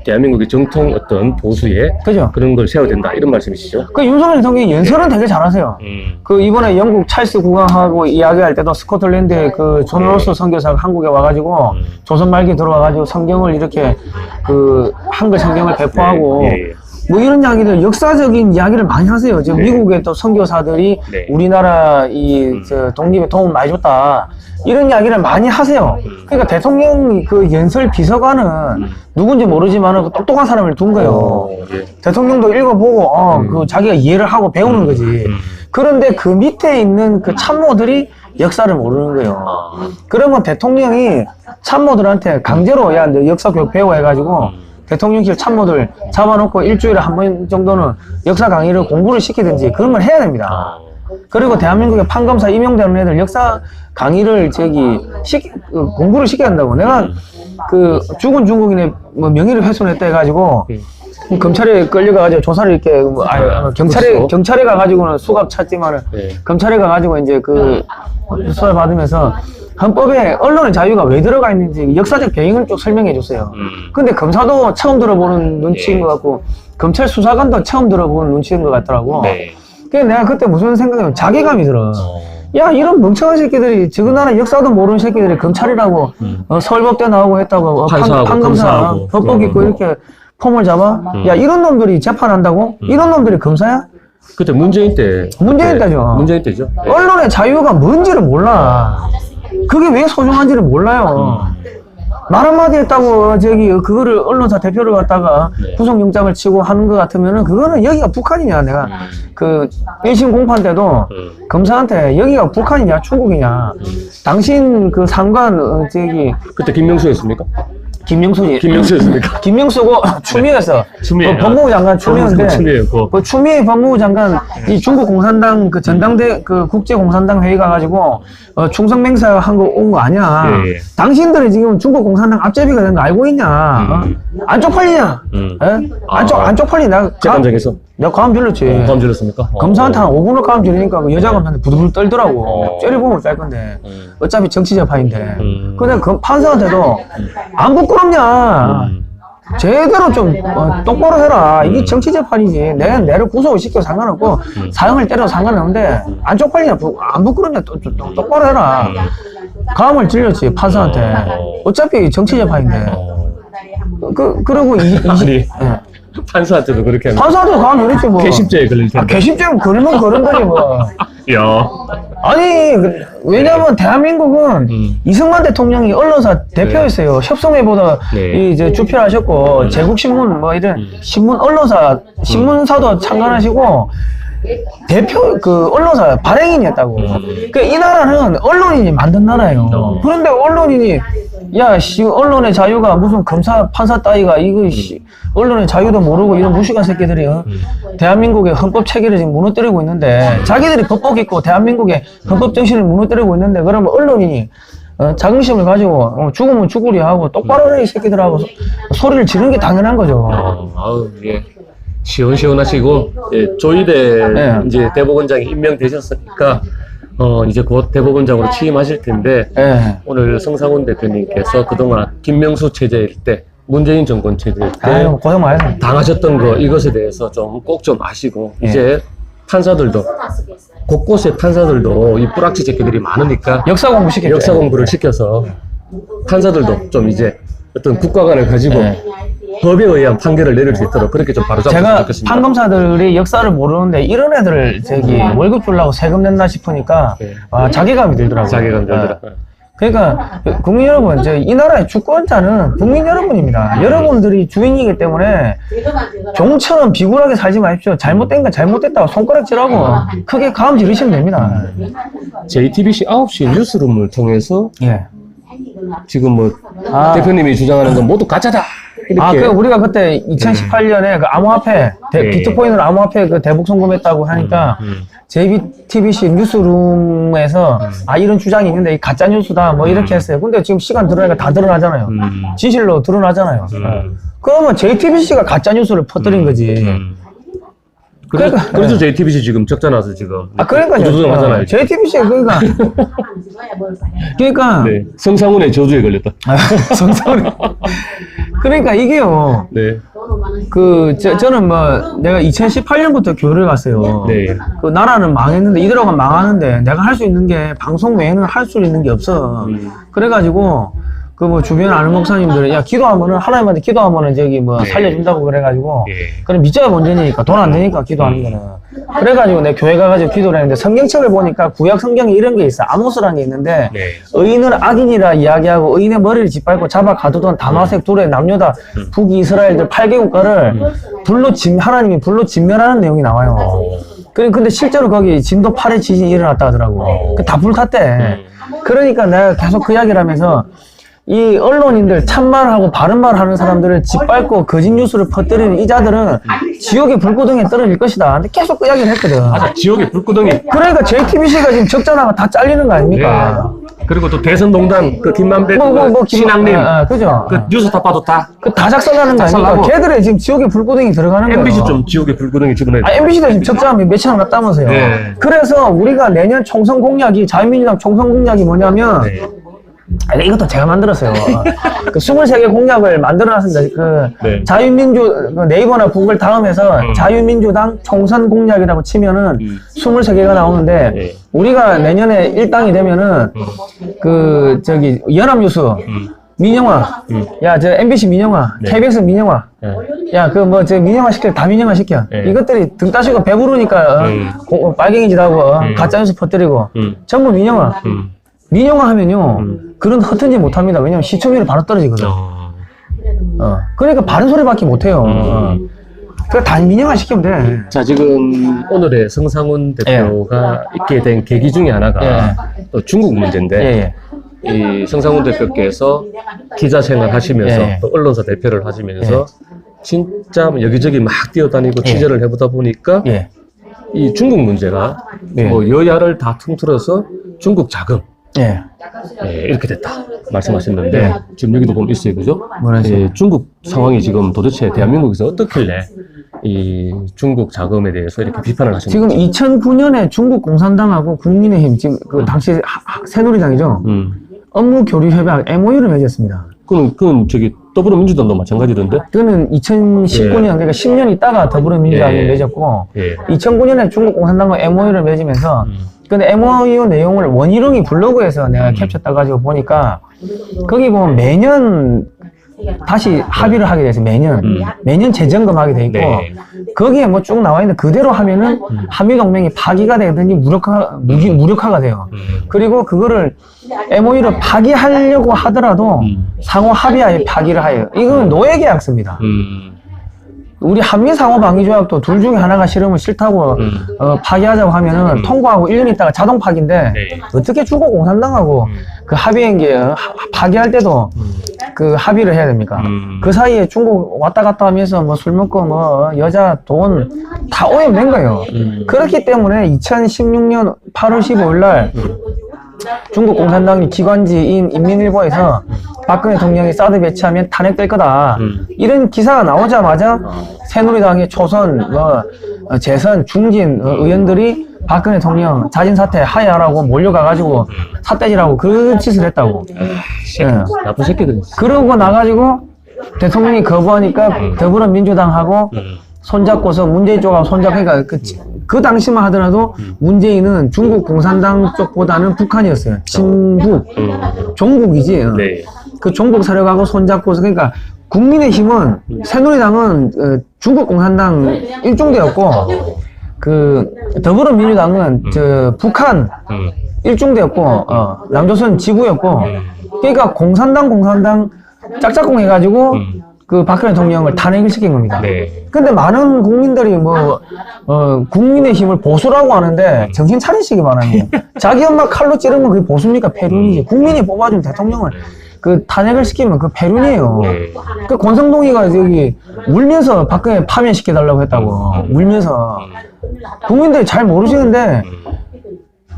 대한민국의 정통 어떤 보수의 그죠? 그런 걸 세워야 된다 이런 말씀이시죠? 그 윤석열 대통령이 연설은 되게 잘하세요. 그 이번에 영국 찰스 국왕하고 이야기할 때도 스코틀랜드의 그 존 로스 선교사가 한국에 와가지고 조선 말기 들어와가지고 성경을 이렇게 한글 성경을 배포하고 예, 예. 뭐 이런 이야기들 역사적인 이야기를 많이 하세요. 지금 네. 미국의 또 선교사들이 네. 우리나라 독립에 도움 많이 줬다. 이런 이야기를 많이 하세요. 그러니까 대통령 그 연설 비서관은 누군지 모르지만 똑똑한 사람을 둔 거예요. 예. 대통령도 읽어보고 자기가 이해를 하고 배우는 거지. 그런데 그 밑에 있는 그 참모들이 역사를 모르는 거예요. 그러면 대통령이 참모들한테 강제로 야, 너 역사 교육 배워 해가지고 대통령실 참모들 잡아놓고 일주일에 한 번 정도는 역사 강의를 공부를 시키든지 그런 걸 해야 됩니다. 그리고 대한민국의 판검사 임용되는 애들 역사 강의를 공부를 시켜야 한다고. 내가 그 죽은 중국인의 뭐 명예를 훼손했다 해가지고 검찰에 끌려가가지고 조사를 이렇게 경찰에 가가지고는 수갑 찾지만은 검찰에 가가지고 이제 그 수사를 받으면서 헌법에 언론의 자유가 왜 들어가 있는지 역사적 배경을 쭉 설명해 줬어요. 근데 검사도 처음 들어보는 눈치인 것 같고 검찰 수사관도 처음 들어보는 눈치인 것 같더라고. 그래서 내가 그때 무슨 생각이냐면 자괴감이 들어. 야, 이런 멍청한 새끼들이, 저거나라 역사도 모르는 새끼들이 검찰이라고, 서울법대 나오고 했다고, 판검사, 법복 입고 이렇게 폼을 잡아? 야, 이런 놈들이 재판한다고? 이런 놈들이 검사야? 그때 문재인 때죠. 문재인 때죠. 언론의 자유가 뭔지를 몰라. 그게 왜 소중한지를 몰라요. 말 한마디 했다고, 그거를 언론사 대표를 갖다가 구속영장을 치고 하는 것 같으면은, 그거는 여기가 북한이냐. 내가, 그, 1심 공판 때도 검사한테 여기가 북한이냐, 중국이냐. 당신 그 상관, 그때 김명수였습니까? 김명수였습니까? 김명수고 추미애였어. 추미애. 법무부 장관 추미애인데 추미애였고. 그 추미애 법무부 장관 이 중국 공산당 그 전당대 그 국제 공산당 회의 가가지고 충성 맹세 한 거 온 거 아니야. 예. 당신들이 지금 중국 공산당 앞제비가 된 거 알고 있냐? 안 쪽팔리냐? 안 쪽팔리냐? 재판장에서 내가 가음 질렀지. 가음 질렀습니까? 검사한테 한 5분을 가음 질르니까 그 여자 검사한테 부들부들 떨더라고. 째려보면 짤 건데. 어차피 정치 재판인데. 근데 그 판사한테도 안 부끄럽냐? 제대로 좀 똑바로 해라. 이게 정치 재판이지. 내를 구속을 시켜 상관없고 사형을 때려도 상관없는데 안 쪽팔리냐? 안 부끄럽냐? 똑바로 해라. 가음을 질렸지 판사한테. 어차피 정치 재판인데. 그리고 아니, 판사한테도 그렇게 하면 판사한테도 가면 그랬지 뭐. 개심죄에 걸릴 텐데. 개심죄는 걸면 그런 거지 뭐. 야. 아니 왜냐면 대한민국은 이승만 대통령이 언론사 대표였어요. 협성회보다 이제 주필하셨고 제국신문 뭐 이런 신문 언론사 신문사도 참관하시고 대표 그 언론사 발행인이었다고. 그 이 나라는 언론인이 만든 나라예요. 그런데 언론인이 야, 언론의 자유가 무슨 검사, 판사 따위가 이거 언론의 자유도 모르고 이런 무식한 새끼들이 대한민국의 헌법 체계를 지금 무너뜨리고 있는데 자기들이 법복 있고 대한민국의 헌법 정신을 무너뜨리고 있는데 그러면 언론인이 자긍심을 가지고 죽으면 죽으리 하고 똑바로 해 이 새끼들하고 소리를 지르는 게 당연한 거죠. 아우, 예. 시원시원하시고 예, 조희대 이제 대법원장이 임명되셨으니까 이제 곧 대법원장으로 취임하실 텐데 오늘 성상훈 대표님께서 그동안 김명수 체제일 때 문재인 정권 체제일 때 고생 많이 했습니다. 당하셨던 거 이것에 대해서 좀 꼭 좀 아시고 이제 판사들도 곳곳에 판사들도 이 뿌락지 새끼들이 많으니까 역사 공부를 시켜서 판사들도 좀 이제 어떤 국가관을 가지고 법에 의한 판결을 내릴 수 있도록 그렇게 좀 바로잡았으면 제가 좋겠습니다. 판검사들이 역사를 모르는데 이런 애들 월급 주려고 세금 냈나 싶으니까 자괴감이 들더라고요. 자괴감 들더라. 그러니까 국민 여러분, 이 나라의 주권자는 국민 여러분입니다. 여러분들이 주인이기 때문에 종처럼 비굴하게 살지 마십시오. 잘못된 건 잘못됐다고 손가락질하고 크게 가음 지르시면 됩니다. JTBC 9시 뉴스룸을 통해서 예. 지금 뭐 대표님이 주장하는 건 모두 가짜다. 이렇게. 우리가 그때 2018년에 그 암호화폐, 비트코인으로 암호화폐 그 대북 송금했다고 하니까 JTBC 뉴스룸에서 이런 주장이 있는데 이 가짜 뉴스다 뭐 이렇게 했어요. 근데 지금 시간 들어가니까 다 드러나잖아요. 진실로 드러나잖아요. 그러면 JTBC가 가짜 뉴스를 퍼뜨린 거지. 그래서 JTBC 지금 적자 나서 지금 그러니까요. 조정하잖아요. JTBC 그러니까 네, 성상훈의 저주에 걸렸다. 성상훈. 그러니까 이게요. 네. 저는 뭐 내가 2018년부터 교회를 갔어요. 네. 그 나라는 망했는데 이대로가 망하는데 내가 할 수 있는 게 방송 외에는 할 수 있는 게 없어. 그래가지고 그 뭐 주변 아는 목사님들은 야 기도하면은 하나님한테 기도하면은 살려준다고 그래가지고 그럼 믿자가 문제니까 돈 안 되니까 기도하는 거는. 그래가지고 내 교회 가가지고 기도를 했는데 성경책을 보니까 구약 성경에 이런 게 있어. 아모스라는 게 있는데 의인은 악인이라 이야기하고 의인의 머리를 짓밟고 잡아 가두던 다마색 둘의 남녀다 북이스라엘들 8개국가를 하나님이 불로 진멸하는 내용이 나와요. 근데 실제로 거기 진도 8의 지진이 일어났다 하더라고. 다 불탔대. 그러니까 내가 계속 그 이야기를 하면서 이 언론인들 참말하고 바른말 하는 사람들을 짓밟고 거짓 뉴스를 퍼뜨리는 이 자들은 지옥의 불구덩이에 떨어질 것이다. 근데 계속 그 이야기를 했거든. 맞아, 지옥의 불구덩이. 그러니까 JTBC가 지금 적자나가 다 잘리는 거 아닙니까? 그리고 또 대선동단 그 김만배 신앙님 그죠? 그 뉴스 다 봐도 다 다 작살나는 거 아닙니까? 작살나고. 걔들이 지금 지옥의 불구덩이 들어가는 거예요. MBC 좀 지옥의 불구덩이 집어넣어야 돼. MBC도 지금 적자하면 몇천원 났다면서요. 네. 그래서 우리가 내년 총선 공약이 자유민주당 총선 공약이 뭐냐면 네. 이것도 제가 만들었어요. 그 23개 공약을 만들어놨습니다. 네. 그 네이버나 구글 다음에서 자유민주당 총선 공약이라고 치면은 23개가 나오는데 네. 우리가 내년에 일당이 되면은 연합뉴스 민영화, 야, MBC 민영화, 네. KBS 민영화, 네. 야, 민영화 시켜, 다 민영화 시켜. 네. 이것들이 등 따시고 배부르니까, 빨갱이짓하고, 가짜뉴스 퍼뜨리고, 전부 민영화. 민영화 하면요, 그런 허튼 짓 못 합니다. 왜냐면 시청률이 바로 떨어지거든. 그러니까 바른 소리밖에 못 해요. 그러니까 다 민영화 시키면 돼. 자, 지금 오늘의 성상훈 대표가 있게 된 계기 중에 하나가 또 중국 문제인데 이 성상훈 대표께서 기자 생활 하시면서 또 언론사 대표를 하시면서 진짜 여기저기 막 뛰어다니고 취재를 해보다 보니까 이 중국 문제가 뭐 여야를 다 통틀어서 중국 자금 이렇게 됐다 말씀하셨는데 지금 여기도 보면 있어요, 그죠? 중국 상황이 지금 도대체 대한민국에서 어떻길래 이 중국 자금에 대해서 이렇게 비판을 하셨는지. 지금 2009년에 중국 공산당하고 국민의힘 지금 그 당시 새누리당이죠. 업무 교류 협약 MOU를 맺었습니다. 그건 저기 더불어민주당도 마찬가지던데? 그거는 2019년 그러니까 10년 있다가 더불어민주당이 맺었고 2009년에 중국 공산당과 MOU를 맺으면서 근데 MOU 내용을 원희룡이 블로그에서 내가 캡처 따가지고 보니까 거기 보면 매년 다시 합의를 하게 돼서 매년 재점검하게 돼 있고 거기에 뭐 쭉 나와 있는데 그대로 하면은 한미동맹이 파기가 되든지 무력화가 돼요. 그리고 그거를 MOU를 파기하려고 하더라도 상호 합의하에 파기를 해요. 이건 노예계약서입니다. 우리 한미상호방위조약도 둘 중에 하나가 싫으면 싫다고 파기하자고 하면은 통보하고 1년 있다가 자동 파기인데 어떻게 중국 공산당하고 그 합의한 게 파기할 때도 그 합의를 해야 됩니까? 그 사이에 중국 왔다 갔다 하면서 뭐 술 먹고 뭐 여자 돈 다 오염된 거예요. 그렇기 때문에 2016년 8월 15일 날 중국 공산당이 기관지인 인민일보에서 박근혜 대통령이 사드 배치하면 탄핵될 거다. 이런 기사가 나오자마자 새누리당의 초선, 재선, 중진 의원들이 박근혜 대통령 자진 사퇴 하야라고 몰려가가지고 삿대질하고 그 짓을 했다고. 나쁜 새끼들. 그러고 나가지고 대통령이 거부하니까 더불어민주당하고 손잡고서 문재인 쪽하고 손잡으니까 그 당시만 하더라도 문재인은 중국 공산당 쪽보다는 북한이었어요. 친북, 종북이지. 그 종북 세력하고 손잡고서 그러니까 국민의힘은 새누리당은 중국 공산당 일중대였고 그 더불어민주당은 북한 일중대였고 남조선 지부였고 그러니까 공산당 짝짝꿍 해가지고 그 박근혜 대통령을 탄핵을 시킨 겁니다. 근데 많은 국민들이 국민의힘을 보수라고 하는데 정신 차리시기 바랍니다. 자기 엄마 칼로 찌르면 그게 보수입니까? 패륜이지. 국민이 뽑아준 대통령을 그 탄핵을 시키면 그 패륜이에요. 그 권성동이가 여기 울면서 박근혜 파면시켜달라고 했다고. 울면서. 국민들이 잘 모르시는데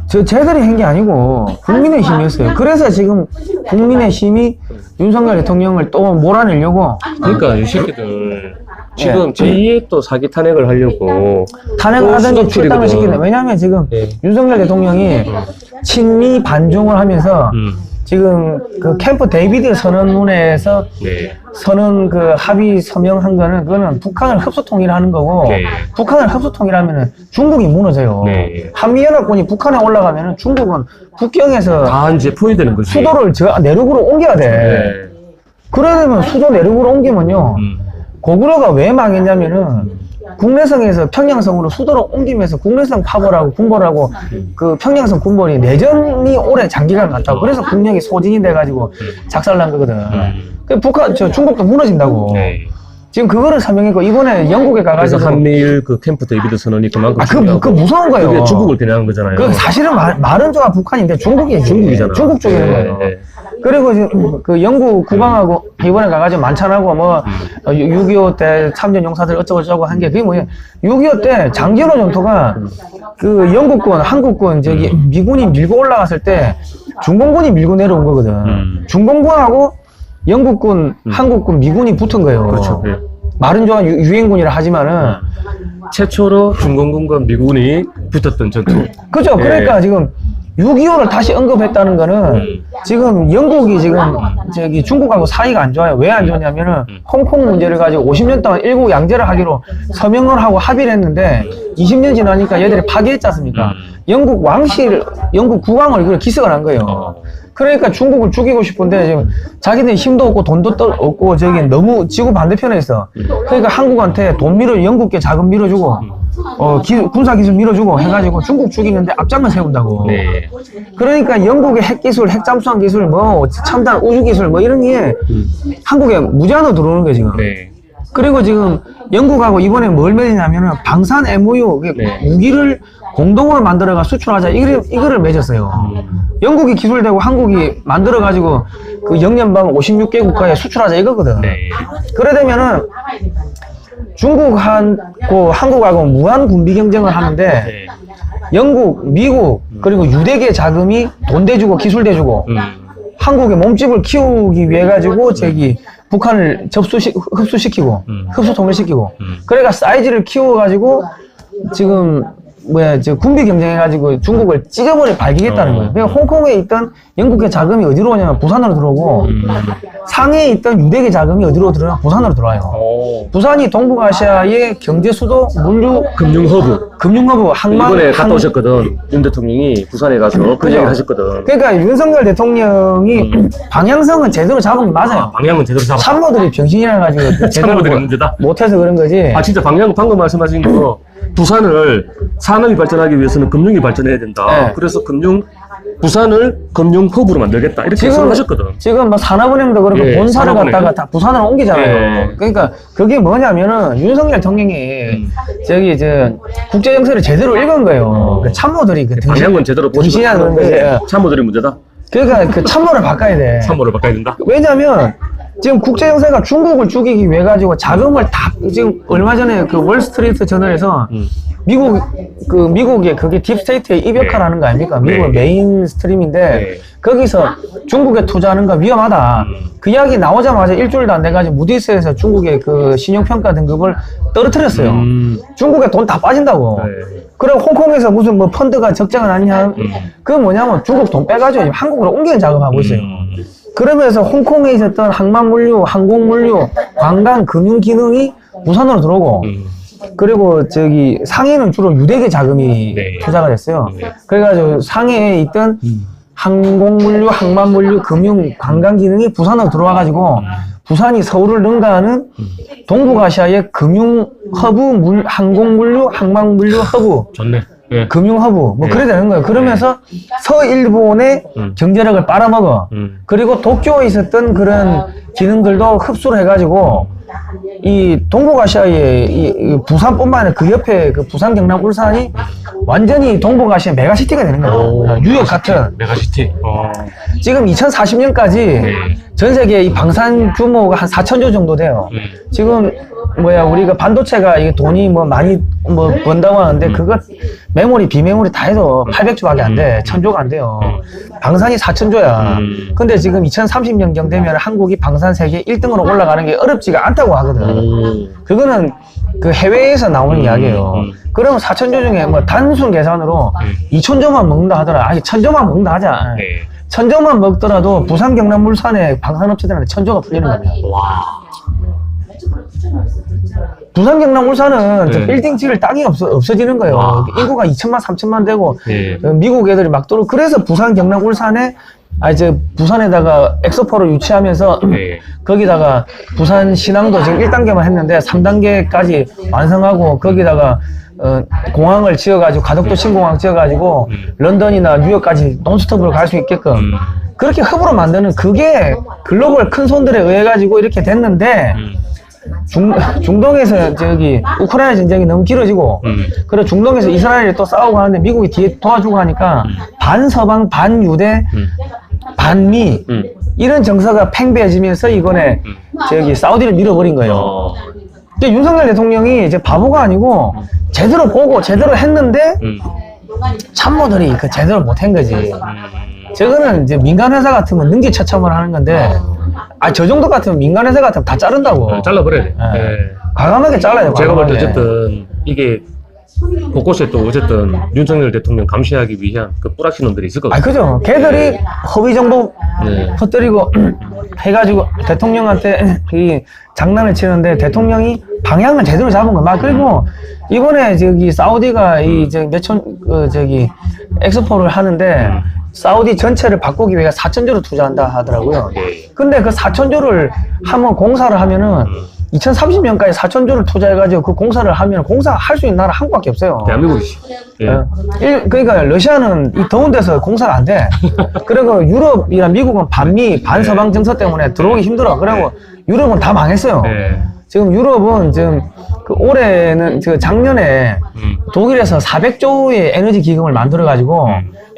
쟤들이 한 게 아니고 국민의힘이었어요. 그래서 지금 국민의힘이 윤석열 대통령을 또 몰아내려고. 그러니까 이 새끼들 지금 제2의 또 사기 탄핵을 하려고 탄핵을 하든지 출당을 시키는. 왜냐하면 지금 윤석열 대통령이 친미 반중을 하면서 지금 그 캠프 데이비드 선언문에서 선언 그 합의 서명한 거는 그거는 북한을 흡수통일하는 거고 북한을 흡수통일하면은 중국이 무너져요. 한미연합군이 북한에 올라가면은 중국은 북경에서 다 이제 포위되는 거지. 수도를 내륙으로 옮겨야 돼. 그래야 되면 수도 내륙으로 옮기면요. 고구려가 왜 망했냐면은 국내성에서 평양성으로 수도로 옮기면서 국내성 파벌하고 군벌하고 그 평양성 군벌이 내전이 오래 장기간 갔다고. 그래서 국력이 소진이 돼가지고 작살난 거거든. 그 중국도 무너진다고. 지금 그거를 설명했고 이번에 영국에 그래서 가가지고 한미일 그 캠프 데이비드 선언이 그만큼 그 무서운 거예요. 그게 중국을 겨냥한 거잖아요. 그 사실은 말은 좋아 북한인데 중국이잖아. 중국 쪽이는 거예요. 네. 그리고 지금 그 영국 국왕하고 이번에 가가지고 만찬하고 뭐 6.25 때 참전 용사들 어쩌고저쩌고 한 게 그게 뭐냐 6.25 때 장진호 전투가 그 영국군, 한국군 저기 미군이 밀고 올라갔을 때 중공군이 밀고 내려온 거거든. 중공군하고 영국군, 한국군, 미군이 붙은 거예요. 그렇죠. 네. 말은 좋아 유엔군이라 하지만은 최초로 중공군과 미군이 붙었던 전투. 그죠. 예. 그러니까 지금 6.25를 다시 언급했다는 거는 지금 영국이 지금 저기 중국하고 사이가 안 좋아요. 왜 안 좋냐면은 홍콩 문제를 가지고 50년 동안 일국 양제를 하기로 서명을 하고 합의를 했는데 20년 지나니까 얘들이 파기했지 않습니까? 영국 왕실, 영국 국왕을 이걸 기습을 한 거예요. 그러니까 중국을 죽이고 싶은데 지금 자기들 힘도 없고 돈도 없고 저기 너무 지구 반대편에 있어. 그러니까 한국한테 돈 영국계 자금 밀어주고 군사기술 밀어주고 해가지고 중국 죽이는데 앞장을 세운다고. 네. 그러니까 영국의 핵기술, 핵잠수함 기술, 뭐 첨단 우주기술 뭐 이런 게 한국에 무제한으로 들어오는 거예요 지금. 네. 그리고 지금 영국하고 이번에 뭘 맺냐면은 방산 MOU 네. 무기를 공동으로 만들어가 수출하자 이거를 맺었어요. 영국이 기술되고 한국이 만들어가지고 그 영연방 56개 국가에 수출하자 이거거든. 네. 그래 되면은 중국하고 한국하고 무한 군비 경쟁을 하는데 네. 영국, 미국 그리고 유대계 자금이 돈 대주고 기술 대주고 한국의 몸집을 키우기 위해 가지고 저기 북한을 흡수시키고 흡수 통일시키고 그러니까 사이즈를 키워가지고 지금 저 군비 경쟁해가지고 중국을 찢어버려 발기겠다는 거예요. 그러니까 홍콩에 있던 영국의 자금이 어디로 오냐면 부산으로 들어오고 상해에 있던 유대계 자금이 어디로 들어오냐면 부산으로 들어와요. 부산이 동북아시아의 경제 수도, 물류, 금융허브, 이번에 갔다 오셨거든. 윤 대통령이 부산에 가서 그 얘기 하셨거든. 그러니까 윤석열 대통령이 방향성은 제대로 잡은 게 맞아요. 방향은 제대로 잡았다. 참모들이 병신이라 가지고 참모들이 문제다. 못해서 그런 거지. 아 진짜 방금 말씀하신 거 부산을 산업이 발전하기 위해서는 금융이 발전해야 된다. 네. 그래서 부산을 금융 허브로 만들겠다. 이렇게 말씀하셨거든. 지금 뭐 산업은행도 그렇고 예, 본사를 산업은행. 갖다가 다 부산으로 옮기잖아요. 예. 그러니까 그게 뭐냐면은 윤석열 대통령이 저기 국제 정세를 제대로 읽은 거예요. 그 참모들이 그 방향은 제대로 보시고 등신이야 그런 거지. 참모들이 문제다. 그러니까 그 참모를 바꿔야 돼. 참모를 바꿔야 된다. 왜냐면 지금 국제 정세가 중국을 죽이기 위해 가지고 자금을 다 지금 얼마 전에 그 월스트리트 저널에서 미국의 그게 딥스테이트에 입역하라는 거 아닙니까? 미국의 메인 스트림인데 네. 거기서 중국에 투자하는 거 위험하다. 그 이야기 나오자마자 일주일도 안 돼가지고 무디스에서 중국의 그 신용평가 등급을 떨어뜨렸어요. 중국에 돈 다 빠진다고. 네. 그리고 홍콩에서 무슨 뭐 펀드가 적정은 아니냐. 그건 뭐냐면 중국 돈 빼가지고 지금 한국으로 옮기는 작업하고 있어요. 그러면서 홍콩에 있었던 항만물류, 항공물류, 관광, 금융 기능이 부산으로 들어오고 그리고 저기 상해는 주로 유대계 자금이 네. 투자가 됐어요. 그래가지고 상해에 있던 항공물류, 항만물류, 금융, 관광 기능이 부산으로 들어와가지고 부산이 서울을 능가하는 동북아시아의 금융 허브, 항공물류, 항만물류 허브. 좋네. 예. 금융 허브 뭐 그래 되는 거예요. 그러면서 서일본의 경제력을 빨아먹어. 그리고 도쿄에 있었던 그런 기능들도 흡수를 해가지고 이 동북아시아의 이 부산뿐만 아니라 그 옆에 그 부산, 경남, 울산이 완전히 동북아시아 메가시티가 되는 거예요. 뉴욕 같은. 메가시티. 지금 2040년까지 전 세계 이 방산 규모가 한 4,000조 정도 돼요. 지금 우리가 반도체가 이게 돈이 뭐 많이 뭐 번다고 하는데 그거 메모리, 비메모리 다 해서 800조밖에 안 돼. 1,000조가 안 돼요. 방산이 4,000조야. 근데 지금 2030년경 되면 한국이 방산 세계 1등으로 올라가는 게 어렵지가 않다고 하거든. 그거는 그 해외에서 나오는 이야기예요. 그러면 4,000조 중에 뭐 단순 계산으로 2,000조만 먹는다 하더라. 아니 1,000조만 먹는다 하자. 네. 1,000조만 먹더라도 부산, 경남, 울산의 방산업체들한테 1,000조가 풀리는 겁니다. 와. 부산, 경남, 울산은 네. 빌딩 지을 땅이 없어지는 거예요. 와. 인구가 2천만, 3천만 되고 네. 미국 애들이 막 들어오고 그래서 부산, 경남, 울산에 부산에다가 엑소포를 유치하면서 네. 거기다가 부산 신항도 지금 1단계만 했는데 3단계까지 완성하고 거기다가 공항을 지어가지고 가덕도 신공항 지어가지고 런던이나 뉴욕까지 논스톱으로 갈 수 있게끔 그렇게 흡으로 만드는 그게 글로벌 큰 손들에 의해 가지고 이렇게 됐는데 중동에서 저기 우크라이나 전쟁이 너무 길어지고 그리고 중동에서 이스라엘이 또 싸우고 하는데 미국이 뒤에 도와주고 하니까 반서방 반유대 반미 이런 정서가 팽배해지면서 이번에 저기 사우디를 밀어버린 거예요. 근데 윤석열 대통령이 이제 바보가 아니고 제대로 보고 제대로 했는데 참모들이 그 제대로 못한 거지. 저거는 이제 민간 회사 같으면 능지처참을 하는 건데, 저 정도 같으면 민간 회사 같으면 다 자른다고. 잘라버려야 돼. 네. 과감하게 잘라야 돼. 제가 볼 때 어쨌든 이게 곳곳에 또 어쨌든 윤석열 대통령 감시하기 위한 그 뿌락시 놈들이 있을 거거든요. 그죠. 걔들이 허위 정보 퍼뜨리고 해가지고 대통령한테 이 장난을 치는데 대통령이 방향을 제대로 잡은 거야. 그리고 이번에 저기 사우디가 이 저기 엑스포를 하는데 사우디 전체를 바꾸기 위해 4천조를 투자한다 하더라고요. 근데 그 4천조를 한번 공사를 하면은 2030년까지 4천조를 투자해가지고 그 공사를 하면 공사할 수 있는 나라 한국밖에 없어요. 대한민국이지. 그러니까 러시아는 이 더운 데서 공사가 안 돼. 그리고 유럽이나 미국은 반미, 반서방 정서 때문에 들어오기 힘들어. 그리고 유럽은 다 망했어요. 지금 유럽은 지금 그 올해는 작년에 독일에서 400조의 에너지 기금을 만들어가지고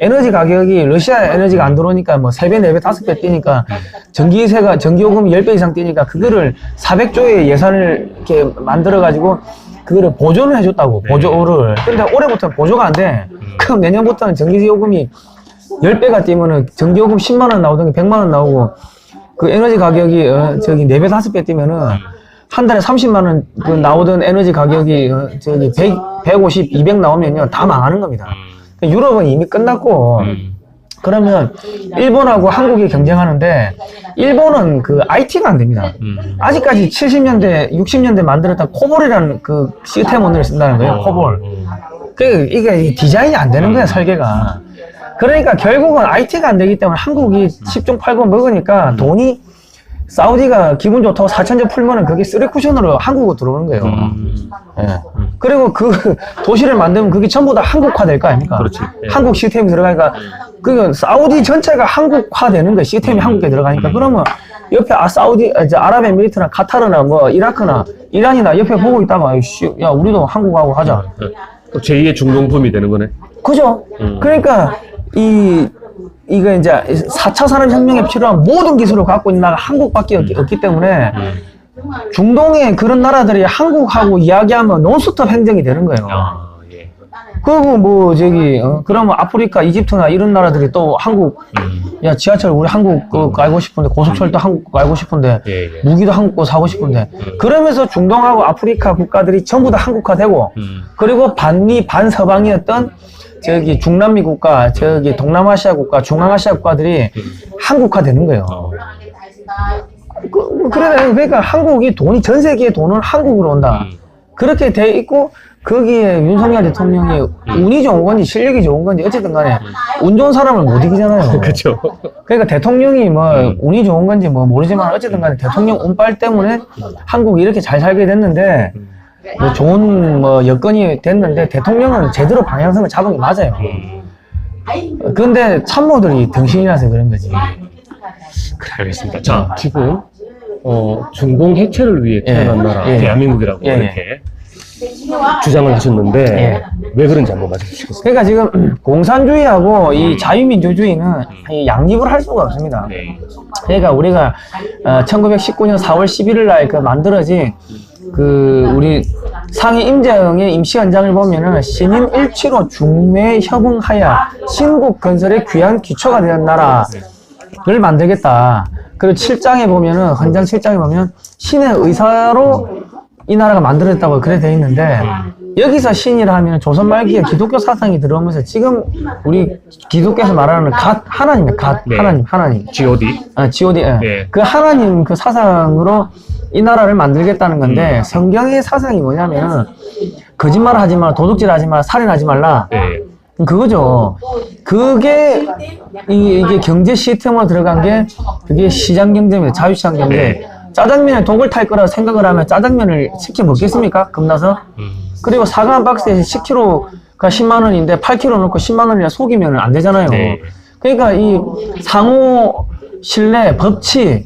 에너지 가격이 러시아 에너지가 안 들어오니까 뭐 3배, 4배, 5배 뛰니까 전기요금이 10배 이상 뛰니까 그거를 400조의 예산을 이렇게 만들어가지고 그거를 보조를 해줬다고, 보조를. 근데 올해부터는 보조가 안 돼. 그럼 내년부터는 전기요금이 10배가 뛰면은 전기요금 10만원 나오던 게 100만원 나오고 그 에너지 가격이 4배, 5배 뛰면은 한 달에 30만원 그 나오던 에너지 가격이 150, 200 나오면요 다 망하는 겁니다. 유럽은 이미 끝났고 그러면 일본하고 한국이 경쟁하는데 일본은 그 IT가 안 됩니다. 아직까지 70년대, 60년대 만들었던 코볼이라는 그 시스템원을 쓴다는 거예요. 코볼. 이게 디자인이 안 되는 거야, 설계가. 그러니까 결국은 IT가 안 되기 때문에 한국이 10종 8종 먹으니까 돈이 사우디가 기분 좋다고 4천조 풀면은 그게 쓰리 쿠션으로 한국으로 들어오는 거예요. 그리고 그 도시를 만들면 그게 전부 다 한국화 될 거 아닙니까? 그렇지. 한국 시스템이 들어가니까 그 사우디 전체가 한국화 되는 거예요. 시스템이 한국에 들어가니까. 그러면 옆에 사우디, 아랍에미리트나 카타르나 뭐 이라크나 이란이나 옆에 보고 있다가 야 우리도 한국하고 하자. 제2의 중동품이 되는 거네. 그죠? 그러니까 이거 이제 4차 산업혁명에 필요한 모든 기술을 갖고 있는 나라가 한국밖에 없기 때문에 중동의 그런 나라들이 한국하고 이야기하면 논스톱 행정이 되는 거예요. 그리고 뭐 그러면 아프리카, 이집트나 이런 나라들이 또 한국 야 지하철 우리 한국 거 알고 싶은데 고속철도 한국 거 알고 싶은데 무기도 한국 거 사고 싶은데 그러면서 중동하고 아프리카 국가들이 전부 다 한국화되고 그리고 반미 반서방이었던 중남미 국가, 동남아시아 국가, 중앙아시아 국가들이 한국화되는 거예요. 그러니까 한국이 전 세계의 돈은 한국으로 온다. 그렇게 돼 있고 거기에 윤석열 대통령이 운이 좋은 건지 실력이 좋은 건지 어쨌든 간에 운 좋은 사람을 못 이기잖아요. 그렇죠. 그러니까 대통령이 뭐 운이 좋은 건지 뭐 모르지만 어쨌든 간에 대통령 운빨 때문에 한국이 이렇게 잘 살게 됐는데 뭐 좋은 뭐 여건이 됐는데 대통령은 제대로 방향성을 잡은 게 맞아요. 그런데 참모들이 등신이라서 그런 거지. 그래, 알겠습니다. 자, 지금 중공 해체를 위해 태어난 나라 대한민국이라고 이렇게 주장을 하셨는데 왜 그런지 한번 말씀해주시겠어요? 그러니까 지금 공산주의하고 이 자유민주주의는 양립을 할 수가 없습니다. 그러니까 우리가 1919년 4월 11일 날 만들어진 우리 상해 임정의 임시헌장을 보면은 신임 일치로 중매 협응하여 신국 건설의 귀한 기초가 되는 나라를 만들겠다. 그리고 7장에 보면은 헌장 7장에 보면 신의 의사로 이 나라가 만들어졌다고 그래 돼 있는데 여기서 신이라 하면 조선 말기에 기독교 사상이 들어오면서 지금 우리 기독교에서 말하는 하나님이에요. 하나님. G.O.D. G.O.D. 그 하나님 그 사상으로 이 나라를 만들겠다는 건데 성경의 사상이 뭐냐면 거짓말 하지 마라, 도둑질 하지 마라, 살인하지 말라. 그거죠. 그게 이게 경제 시스템으로 들어간 게 그게 시장 경제입니다. 자유시장 경제. 짜장면에 독을 탈 거라 생각을 하면 짜장면을 시켜 먹겠습니까? 겁나서? 그리고 사과 한 박스에 10kg가 10만 원인데 8kg 넣고 10만 원이나 속이면 안 되잖아요. 그러니까 이 상호 신뢰, 법치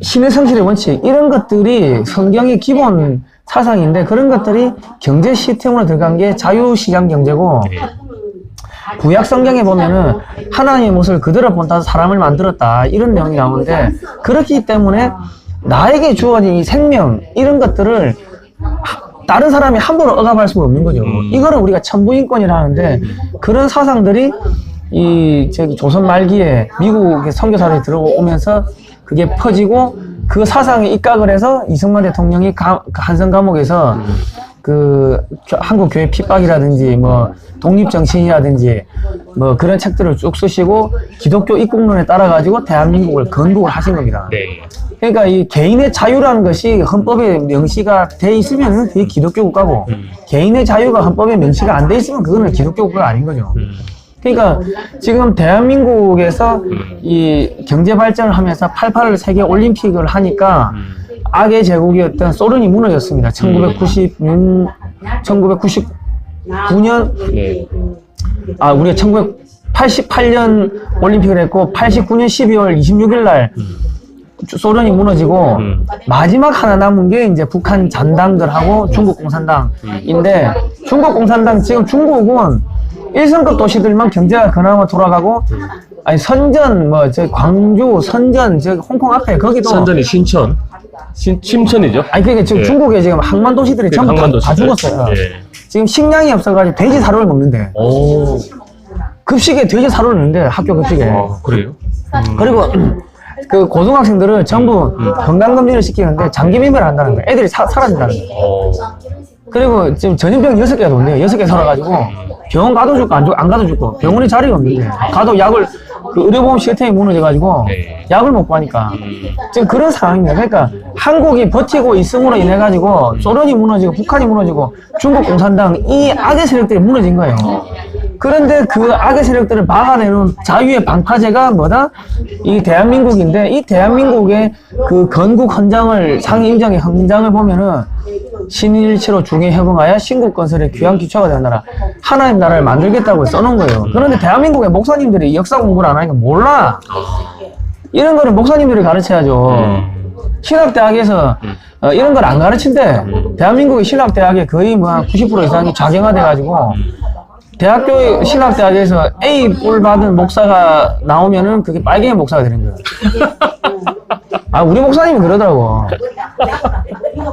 신의 성실의 원칙 이런 것들이 성경의 기본 사상인데 그런 것들이 경제 시스템으로 들어간 게 자유시장 경제고 구약 성경에 보면은 하나님의 모습을 그대로 본다 사람을 만들었다 이런 내용이 나오는데 그렇기 때문에 나에게 주어진 이 생명 이런 것들을 다른 사람이 함부로 억압할 수가 없는 거죠. 이거를 우리가 천부인권이라 하는데 그런 사상들이 이 저기 조선 말기에 미국의 선교사들이 들어오면서 그게 퍼지고 그 사상에 입각을 해서 이승만 대통령이 한성 감옥에서 그 한국 교회 핍박이라든지 뭐 독립정신이라든지 뭐 그런 책들을 쭉 쓰시고 기독교 입국론에 따라 가지고 대한민국을 건국을 하신 겁니다. 네. 그러니까 이 개인의 자유라는 것이 헌법에 명시가 돼 있으면 그게 기독교 국가고 개인의 자유가 헌법에 명시가 안 돼 있으면 그거는 기독교 국가가 아닌 거죠. 그러니까 지금 대한민국에서 이 경제 발전을 하면서 88 세계 올림픽을 하니까 악의 제국이었던 소련이 무너졌습니다. 1999년 예. 우리가 1988년 올림픽을 했고 89년 12월 26일 날 소련이 무너지고 마지막 하나 남은 게 이제 북한 잔당들하고 중국 공산당인데 중국 공산당 지금 중국은 1성급 도시들만 경제가 그나마 돌아가고 아니 선전 뭐 저 광주 선전 저 홍콩 앞에 거기도 선전이 신천 심천이죠. 아니 그게 지금 예. 중국에 지금 항만 도시들이 전부 다 죽었어요. 예. 지금 식량이 없어가지고 돼지 사료를 먹는데 오. 급식에 돼지 사료를 넣는데 학교 급식에 그래요? 그리고 그 고등학생들을 전부 건강검진을 시키는데 장기미매를 한다는 거예요. 애들이 사라진다는 거예요. 그리고 지금 전염병 6개가 돌네요. 6개 살아가지고 병원 가도 죽고 안 가도 죽고 병원에 자리가 없는데 가도 약을 그 의료보험 시스템이 무너져가지고 네. 약을 못 구하니까 지금 그런 상황입니다. 그러니까 한국이 버티고 있음으로 인해 가지고 소련이 무너지고 북한이 무너지고 중국 공산당 이 악의 세력들이 무너진 거예요. 그런데 그 악의 세력들을 막아내는 자유의 방파제가 뭐다? 이 대한민국인데 이 대한민국의 그 건국 헌장을 상위 임장의 헌장을 보면은 신일치로 중에 협응하여 신국건설의 귀한 기초가 되는 나라 하나님 나라를 만들겠다고 써놓은 거예요. 그런데 대한민국의 목사님들이 역사 공부를 안 하니까 몰라. 이런 거를 목사님들이 가르쳐야죠. 신학대학에서 이런 걸 안 가르친대. 대한민국의 신학대학에 거의 뭐 90% 이상이 좌경화돼가지고 대학교 신학대학에서 A 뿔 받은 목사가 나오면은 그게 빨갱이 목사가 되는 거예요. 우리 목사님이 그러더라고.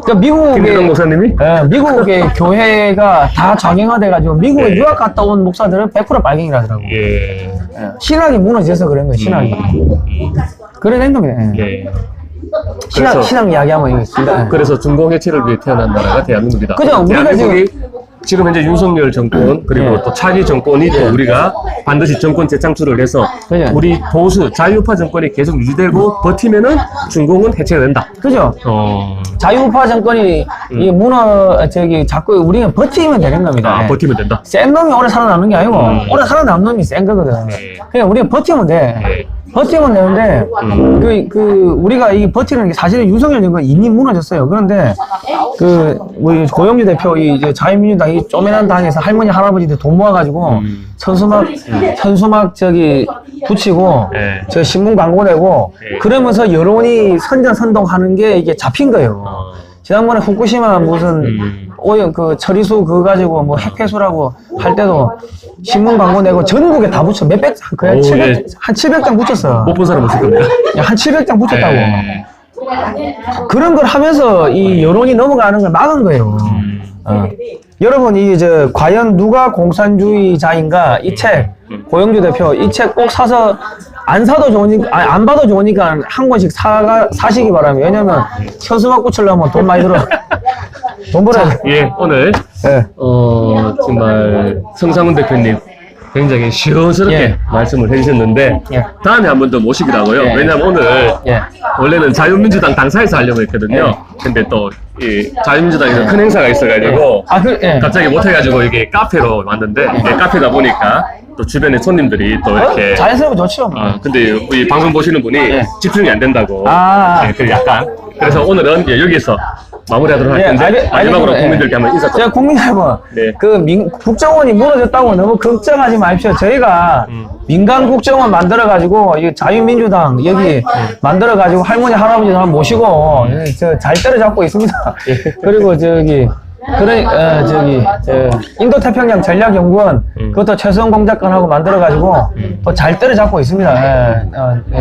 그러니까 김기동 목사님이? 미국의 교회가 다 좌경화돼가지고 미국에 유학 갔다 온 목사들은 100% 빨갱이라더라고. 예. 신학이 무너져서 그런 거예요. 신학이. 그래낸 겁니다. 예. 신학 이야기하면 이거 있습니다. 그래서 중공해체를 위해 태어난 나라가 대한민국이다. 그죠? 우리가 대한민국이 지금 현재 윤석열 정권 그리고 또 차기 정권이 또 우리가 반드시 정권 재창출을 해서 그죠? 우리 보수 자유파 정권이 계속 유지되고 버티면은 중공은 해체가 된다. 그죠? 자유우파 정권이 이 자꾸 우리가 버티면 되는 겁니다. 버티면 된다. 센 놈이 오래 살아남는 게 아니고 오래 살아남는 놈이 센 거거든. 그냥 우리가 버티면 돼. 버티면 되는데 우리가 이 버티는 게 사실은 윤석열 정권 이미 무너졌어요. 그런데 우리 고영주 대표 이제 자유민주당 이 쪼매난 당에서 할머니 할아버지들 돈 모아가지고 현수막 저기 붙이고 저 신문 광고 내고 그러면서 여론이 선전선동하는 게 이게 잡힌 거예요. 지난번에 후쿠시마 무슨 오염 처리수 그거 가지고 뭐 핵폐수라고 할 때도 신문 광고 내고 전국에 다 붙여 몇백 그냥 700, 한 700장 붙였어. 못 본 사람 없을 겁니다. 한 700장 붙였다고. 그런 걸 하면서 이 여론이 넘어가는 걸 막은 거예요. 여러분 과연 누가 공산주의자인가 이 책 고영주 대표 이 책 꼭 사서 안 사도 좋으니까 안 봐도 좋으니까 한 권씩 사시기 바랍니다. 왜냐면 현수막 붙이려면 돈 많이 들어. 돈 벌어야 돼. 예, 오늘 정말 성상훈 대표님 굉장히 시원스럽게 말씀을 해주셨는데 다음에 한 번 더 모시기로 하고요. 왜냐면 오늘 원래는 자유민주당 당사에서 하려고 했거든요. 근데 또 이 자유민주당에서 큰 행사가 있어가지고 갑자기 못해가지고 이게 카페로 왔는데 카페다 보니까 또 주변에 손님들이 또 이렇게 자연스럽고 좋죠. 근데 이 방송 보시는 분이 집중이 안 된다고. 그래서 약간 그래서 오늘은 여기서 마무리하도록 할 텐데 마지막으로 국민들께 한번 인사. 제가 국민 여러분, 네. 국정원이 무너졌다고 너무 걱정하지 마십시오. 저희가 민간 국정원 만들어가지고 이 자유민주당 여기 만들어가지고 할머니 할아버지들 한번 모시고 잘 때려잡고 있습니다. 그리고 인도태평양 전략연구원 그것도 최수영 공작관하고 만들어가지고 또 잘 때려잡고 있습니다.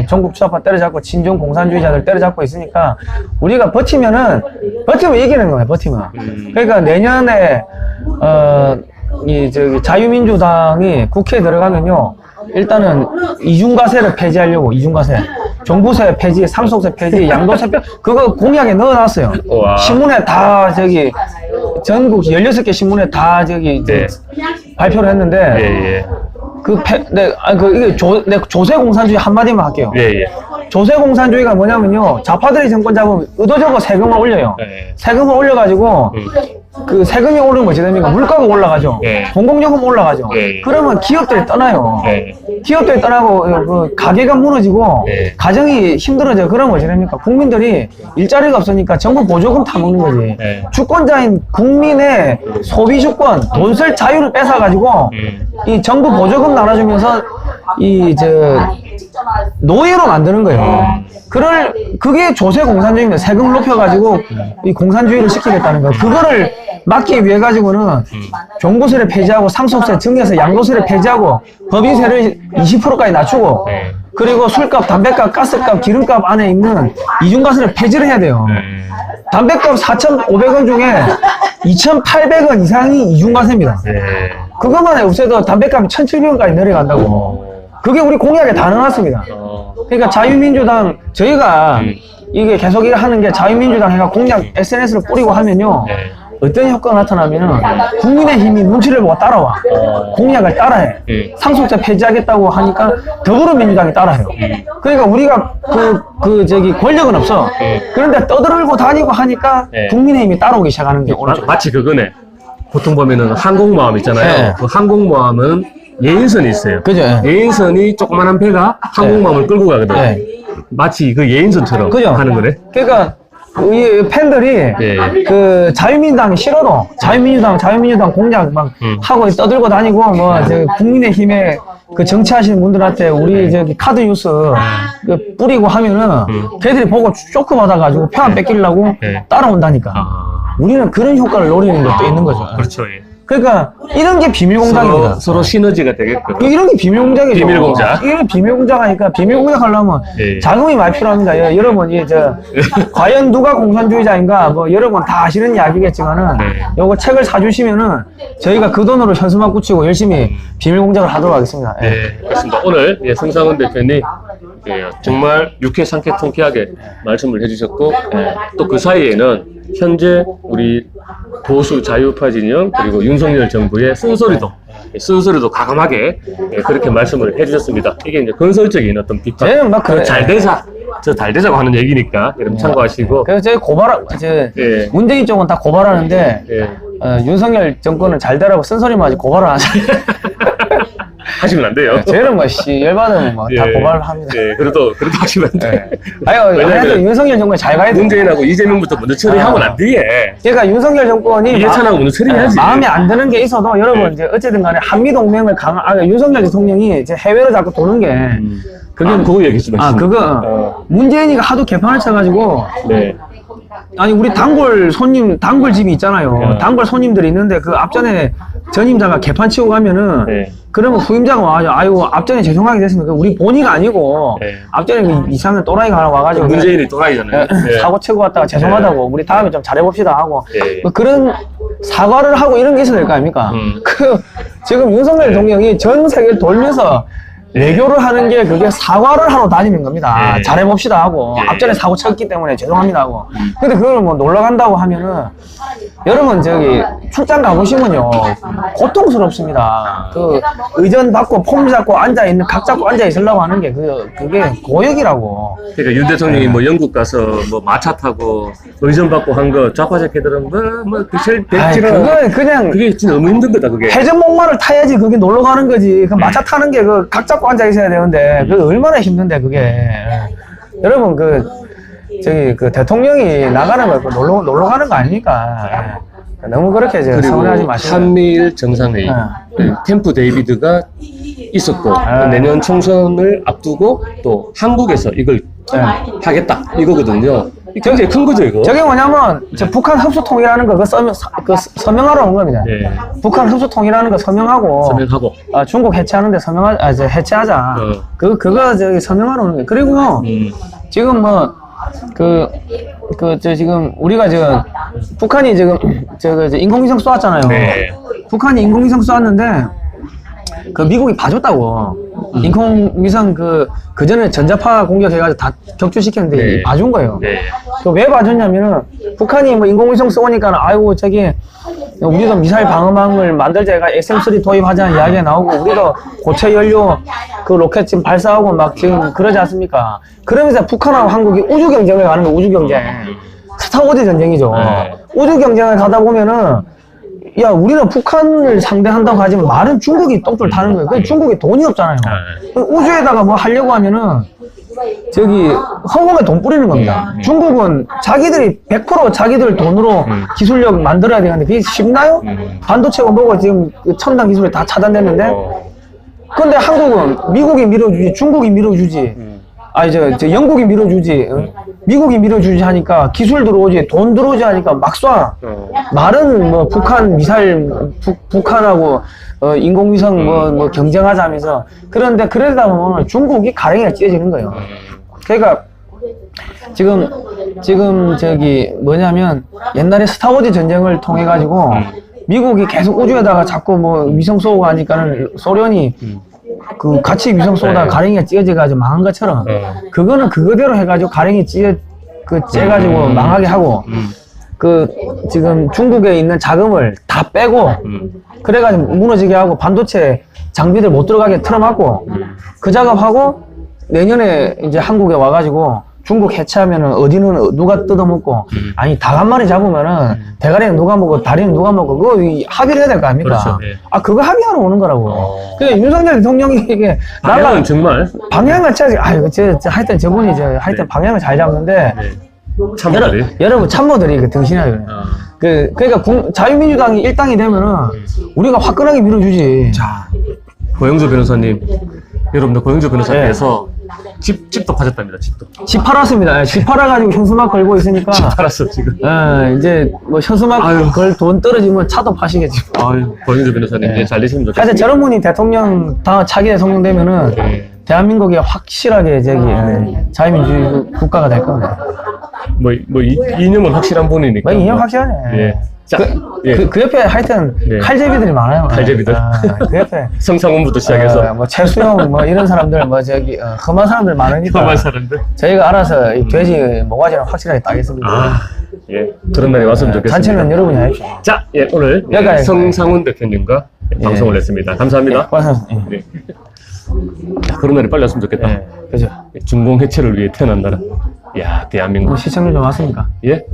전국 추사파 때려잡고 친중 공산주의자들 때려잡고 있으니까 우리가 버티면 이기는 거예요. 버티면. 그러니까 내년에 자유민주당이 국회에 들어가면요. 일단은 이중과세를 폐지하려고 이중과세, 종부세 폐지, 상속세 폐지, 양도세 폐지 그거 공약에 넣어놨어요. 우와. 신문에 다 전국 16개 신문에 다 네. 발표를 했는데 이게 조세 공산주의 한마디만 할게요. 예. 조세 공산주의가 뭐냐면요. 좌파들이 정권 잡으면 의도적으로 세금을 올려요. 네. 세금을 올려가지고 그 세금이 오르면 뭐지 됩니까? 물가가 올라가죠. 공공요금 올라가죠. 그러면 기업들이 떠나요. 기업들이 떠나고 그 가게가 무너지고 가정이 힘들어져요. 그러면 뭐지 됩니까? 국민들이 일자리가 없으니까 정부 보조금 타먹는 거지. 주권자인 국민의 소비 주권, 돈 쓸 자유를 뺏어가지고 이 정부 보조금 나눠주면서 노예로 만드는 거예요. 그게 조세 공산주의입니다. 세금을 높여가지고 이 공산주의를 시키겠다는 거예요. 그거를 막기 위해 가지고는 종부세를 폐지하고 상속세, 증여세, 양도세를 폐지하고 법인세를 20%까지 낮추고 그리고 술값, 담배값, 가스값, 기름값 안에 있는 이중과세를 폐지를 해야 돼요. 담배값 4,500원 중에 2,800원 이상이 이중과세입니다. 그것만 없애도 담배값이 1,700원까지 내려간다고. 그게 우리 공약에 다 넣어놨습니다. 그러니까 자유민주당, 저희가 이게 계속 하는 게 자유민주당 해가 공약 SNS를 뿌리고 하면요. 어떤 효과가 나타나면은 국민의힘이 눈치를 보고 따라와. 공약을 따라해. 상속세 폐지하겠다고 하니까 더불어민주당이 따라해요. 그러니까 우리가 권력은 없어. 그런데 떠들고 다니고 하니까 국민의힘이 따라오기 시작하는 게 오늘. 마치 그거네. 보통 보면은 항공모함 있잖아요. 그 항공모함은 예인선이 있어요. 그죠? 예인선이 조그만한 배가 항공모함을 끌고 가거든. 마치 그 예인선처럼 그죠? 하는 거네. 그러니까 이 팬들이 그 자유민주당이 싫어도 자유민주당 공약 막 하고 떠들고 다니고 국민의힘에 그 정치하시는 분들한테 우리 카드 뉴스 그 뿌리고 하면은 걔들이 보고 쇼크 받아가지고 표 안 뺏기려고 따라온다니까. 우리는 그런 효과를 노리는 것도 있는 거죠. 그렇죠. 그러니까 이런 게 비밀공작입니다. 서로 시너지가 되게끔. 이런 게 비밀공작이죠. 비밀공작. 이런 비밀공작하니까 비밀공작 하려면 자금이 많이 필요합니다. 여러분 과연 누가 공산주의자인가 여러분 다 아시는 이야기겠지만은 요거 책을 사주시면은 저희가 그 돈으로 현수막 붙이고 열심히 비밀공작을 하도록 하겠습니다. 그렇습니다. 오늘 성상훈 대표님 정말 유쾌 상쾌 통쾌하게 말씀을 해주셨고 또 그 사이에는 현재 우리 보수 자유파 진영 그리고 윤석열 정부의 쓴소리도 가감하게 그렇게 말씀을 해주셨습니다. 이게 이제 건설적인 어떤 비판. 잘 되자고 하는 얘기니까 여러분 참고하시고. 그래서 문재인 쪽은 다 고발하는데 윤석열 정권은 잘 되라고 쓴소리만 하지 고발을 안 하죠. 하시면 안 돼요. 쟤는 열받으면 다 고발합니다. 그래도 하시면 안 돼요. 왜냐면 윤석열 정권이 잘 가야 돼. 문재인하고 이재명부터 먼저 처리하면 안 돼. 그러니까 윤석열 정권이 이해찬하고 먼저 처리해야지. 마음에 안 드는 게 있어도 여러분 어쨌든 간에 한미동맹을 윤석열 대통령이 해외로 자꾸 도는 게 그거 얘기 좀 하시죠. 문재인이가 하도 개판을 쳐가지고 아니 우리 단골 집이 있잖아요. 단골 손님들이 있는데 그 앞전에 전임자가 개판 치고 가면은 그러면 후임자가 와가지고 아유 앞전에 죄송하게 됐습니다. 우리 본의가 아니고 앞전에 그 이상한 또라이가 하나 와가지고 문재인이 또라이잖아요. 사고 치고 왔다가 죄송하다고 우리 다음에 좀 잘해봅시다 하고 그런 사과를 하고 이런 게 있어야 될 거 아닙니까? 지금 윤석열 대통령이 전 세계를 돌면서 외교를 하는 게 그게 사과를 하러 다니는 겁니다. 잘해봅시다 하고 앞전에 사고 쳤기 때문에 죄송합니다 하고 근데 그걸 놀러 간다고 하면은 여러분 출장 가보시면요 고통스럽습니다. 의전 받고 폼 잡고 앉아있는 각 잡고 앉아있으려고 하는 게 그게 고역이라고. 그러니까 윤 대통령이 영국 가서 마차 타고 의전 받고 한 거 좌파 새끼들은 그게 진짜 너무 힘든 거다 그게. 회전목마를 타야지 그게 놀러 가는 거지. 그 마차 타는 게 각 잡고 앉아 있어야 되는데 그게 얼마나 힘든데 그게. 여러분 저기 그 대통령이 나가는 거 놀러 가는 거 아닙니까? 예. 너무 그렇게 이제 그리고 서운해하지 마시고. 한미일 정상회의 캠프 데이비드가 있었고 내년 총선을 앞두고 또 한국에서 이걸 하겠다 이거거든요. 굉장히 큰 거죠 이거. 저게 뭐냐면 저 북한 흡수 통일하는 거 그 서명하러 온 겁니다. 네. 북한 흡수 통일하는 거 서명하고 서명하고. 중국 해체하는데 이제 해체하자. 그거 저기 서명하러 오는 거예요. 그리고 지금 뭐 지금 우리가 북한이 지금 인공위성 쏘았잖아요. 네. 북한이 인공위성 쏘았는데 그 미국이 봐줬다고. 인공위성 그 전에 전자파 공격해가지고 다 격추시켰는데 네. 봐준 거예요. 네. 왜 봐줬냐면은 북한이 뭐 인공위성 쏘니까 아이고 저기 우리도 미사일 방어망을 만들자 해가 SM3 도입하자는 이야기가 나오고 우리도 고체 연료 그 로켓 지금 발사하고 막 지금 그러지 않습니까? 그러면서 북한하고 한국이 우주 경쟁을 가는 거 우주 경쟁. 스타워즈 전쟁이죠. 네. 우주 경쟁을 가다 보면은 야 우리는 북한을 상대한다고 하지만 말은 중국이 똥줄 타는 거예요. 그 중국이 돈이 없잖아요. 우주에다가 뭐 하려고 하면은 저기 허공에 돈 뿌리는 겁니다. 중국은 자기들이 100% 자기들 돈으로 기술력 만들어야 되는데 그게 쉽나요? 반도체가 뭐고 지금 그 첨단 기술이 다 차단됐는데 근데 한국은 미국이 밀어주지 중국이 밀어주지 아니 저 영국이 밀어주지 미국이 밀어주지 하니까 기술 들어오지 돈 들어오지 하니까 막 쏴. 말은 뭐 북한 미사일 북한하고 인공위성 뭐 경쟁하자면서 그런데 그러다 보면 중국이 가랭이가 찢어지는 거예요. 그러니까 지금 저기 뭐냐면 옛날에 스타워즈 전쟁을 통해 가지고 미국이 계속 우주에다가 자꾸 뭐 위성 쏘고 하니까는 소련이 그 같이 위성 쏘다가 가랭이가 찢어져가지고 망한 것처럼 그거는 그거대로 해가지고 가랭이 째가지고 망하게 하고 지금 중국에 있는 자금을 다 빼고 그래가지고 무너지게 하고 반도체 장비들 못 들어가게 틀어막고 그 작업하고 내년에 이제 한국에 와가지고 중국 해체하면은 어디는 누가 뜯어먹고 아니 닭 한 마리 잡으면은 대가리는 누가 먹고 다리는 누가 먹고 그거 합의를 해야 될 거 아닙니까? 그렇죠, 네. 그거 합의하러 오는 거라고. 그러니까 윤석열 대통령이 이게 방향은 정말 방향을 짜지. 하여튼 저분이 하여튼 방향을 잘 잡는데 참들이. 여러분 참모들이 그 등신하죠. 그러니까 자유민주당이 1당이 되면은 우리가 화끈하게 밀어주지. 자, 고영주 변호사님, 여러분들 고영주 변호사께서 집도 파셨답니다. 집 팔았습니다. 집 팔아가지고 현수막 걸고 있으니까. 집 팔았어 지금. 이제 뭐 현수막 걸 돈 떨어지면 차도 파시겠지. 아유, 고영주 변호사님 이제 잘 되시면 좋겠습니다. 하여튼 저런 분이 차기 대통령 되면은 대한민국이 확실하게 자유민주주의 국가가 될 겁니다. 이념은 확실한 분이니까. 이념 확실하네. 예. 자, 그 옆에 하여튼 칼제비들이 많아요. 칼제비들. 그 옆에 성상훈부터 시작해서. 뭐 최수영 뭐 이런 사람들 험한 사람들 많으니까. 험한 사람들. 저희가 알아서 이 돼지 모가지는 확실하게 따겠습니다. 예. 그런 날이 왔으면 좋겠습니다. 잔치는 여러분이 하십시오. 자, 오늘 성상훈 대표님과 방송을 했습니다. 감사합니다. 고맙습니다. 네. 그런 날이 빨리 왔으면 좋겠다. 그죠. 중공 해체를 위해 태어난 나라. 야, 대한민국. 시청률 좀 왔습니까? 예?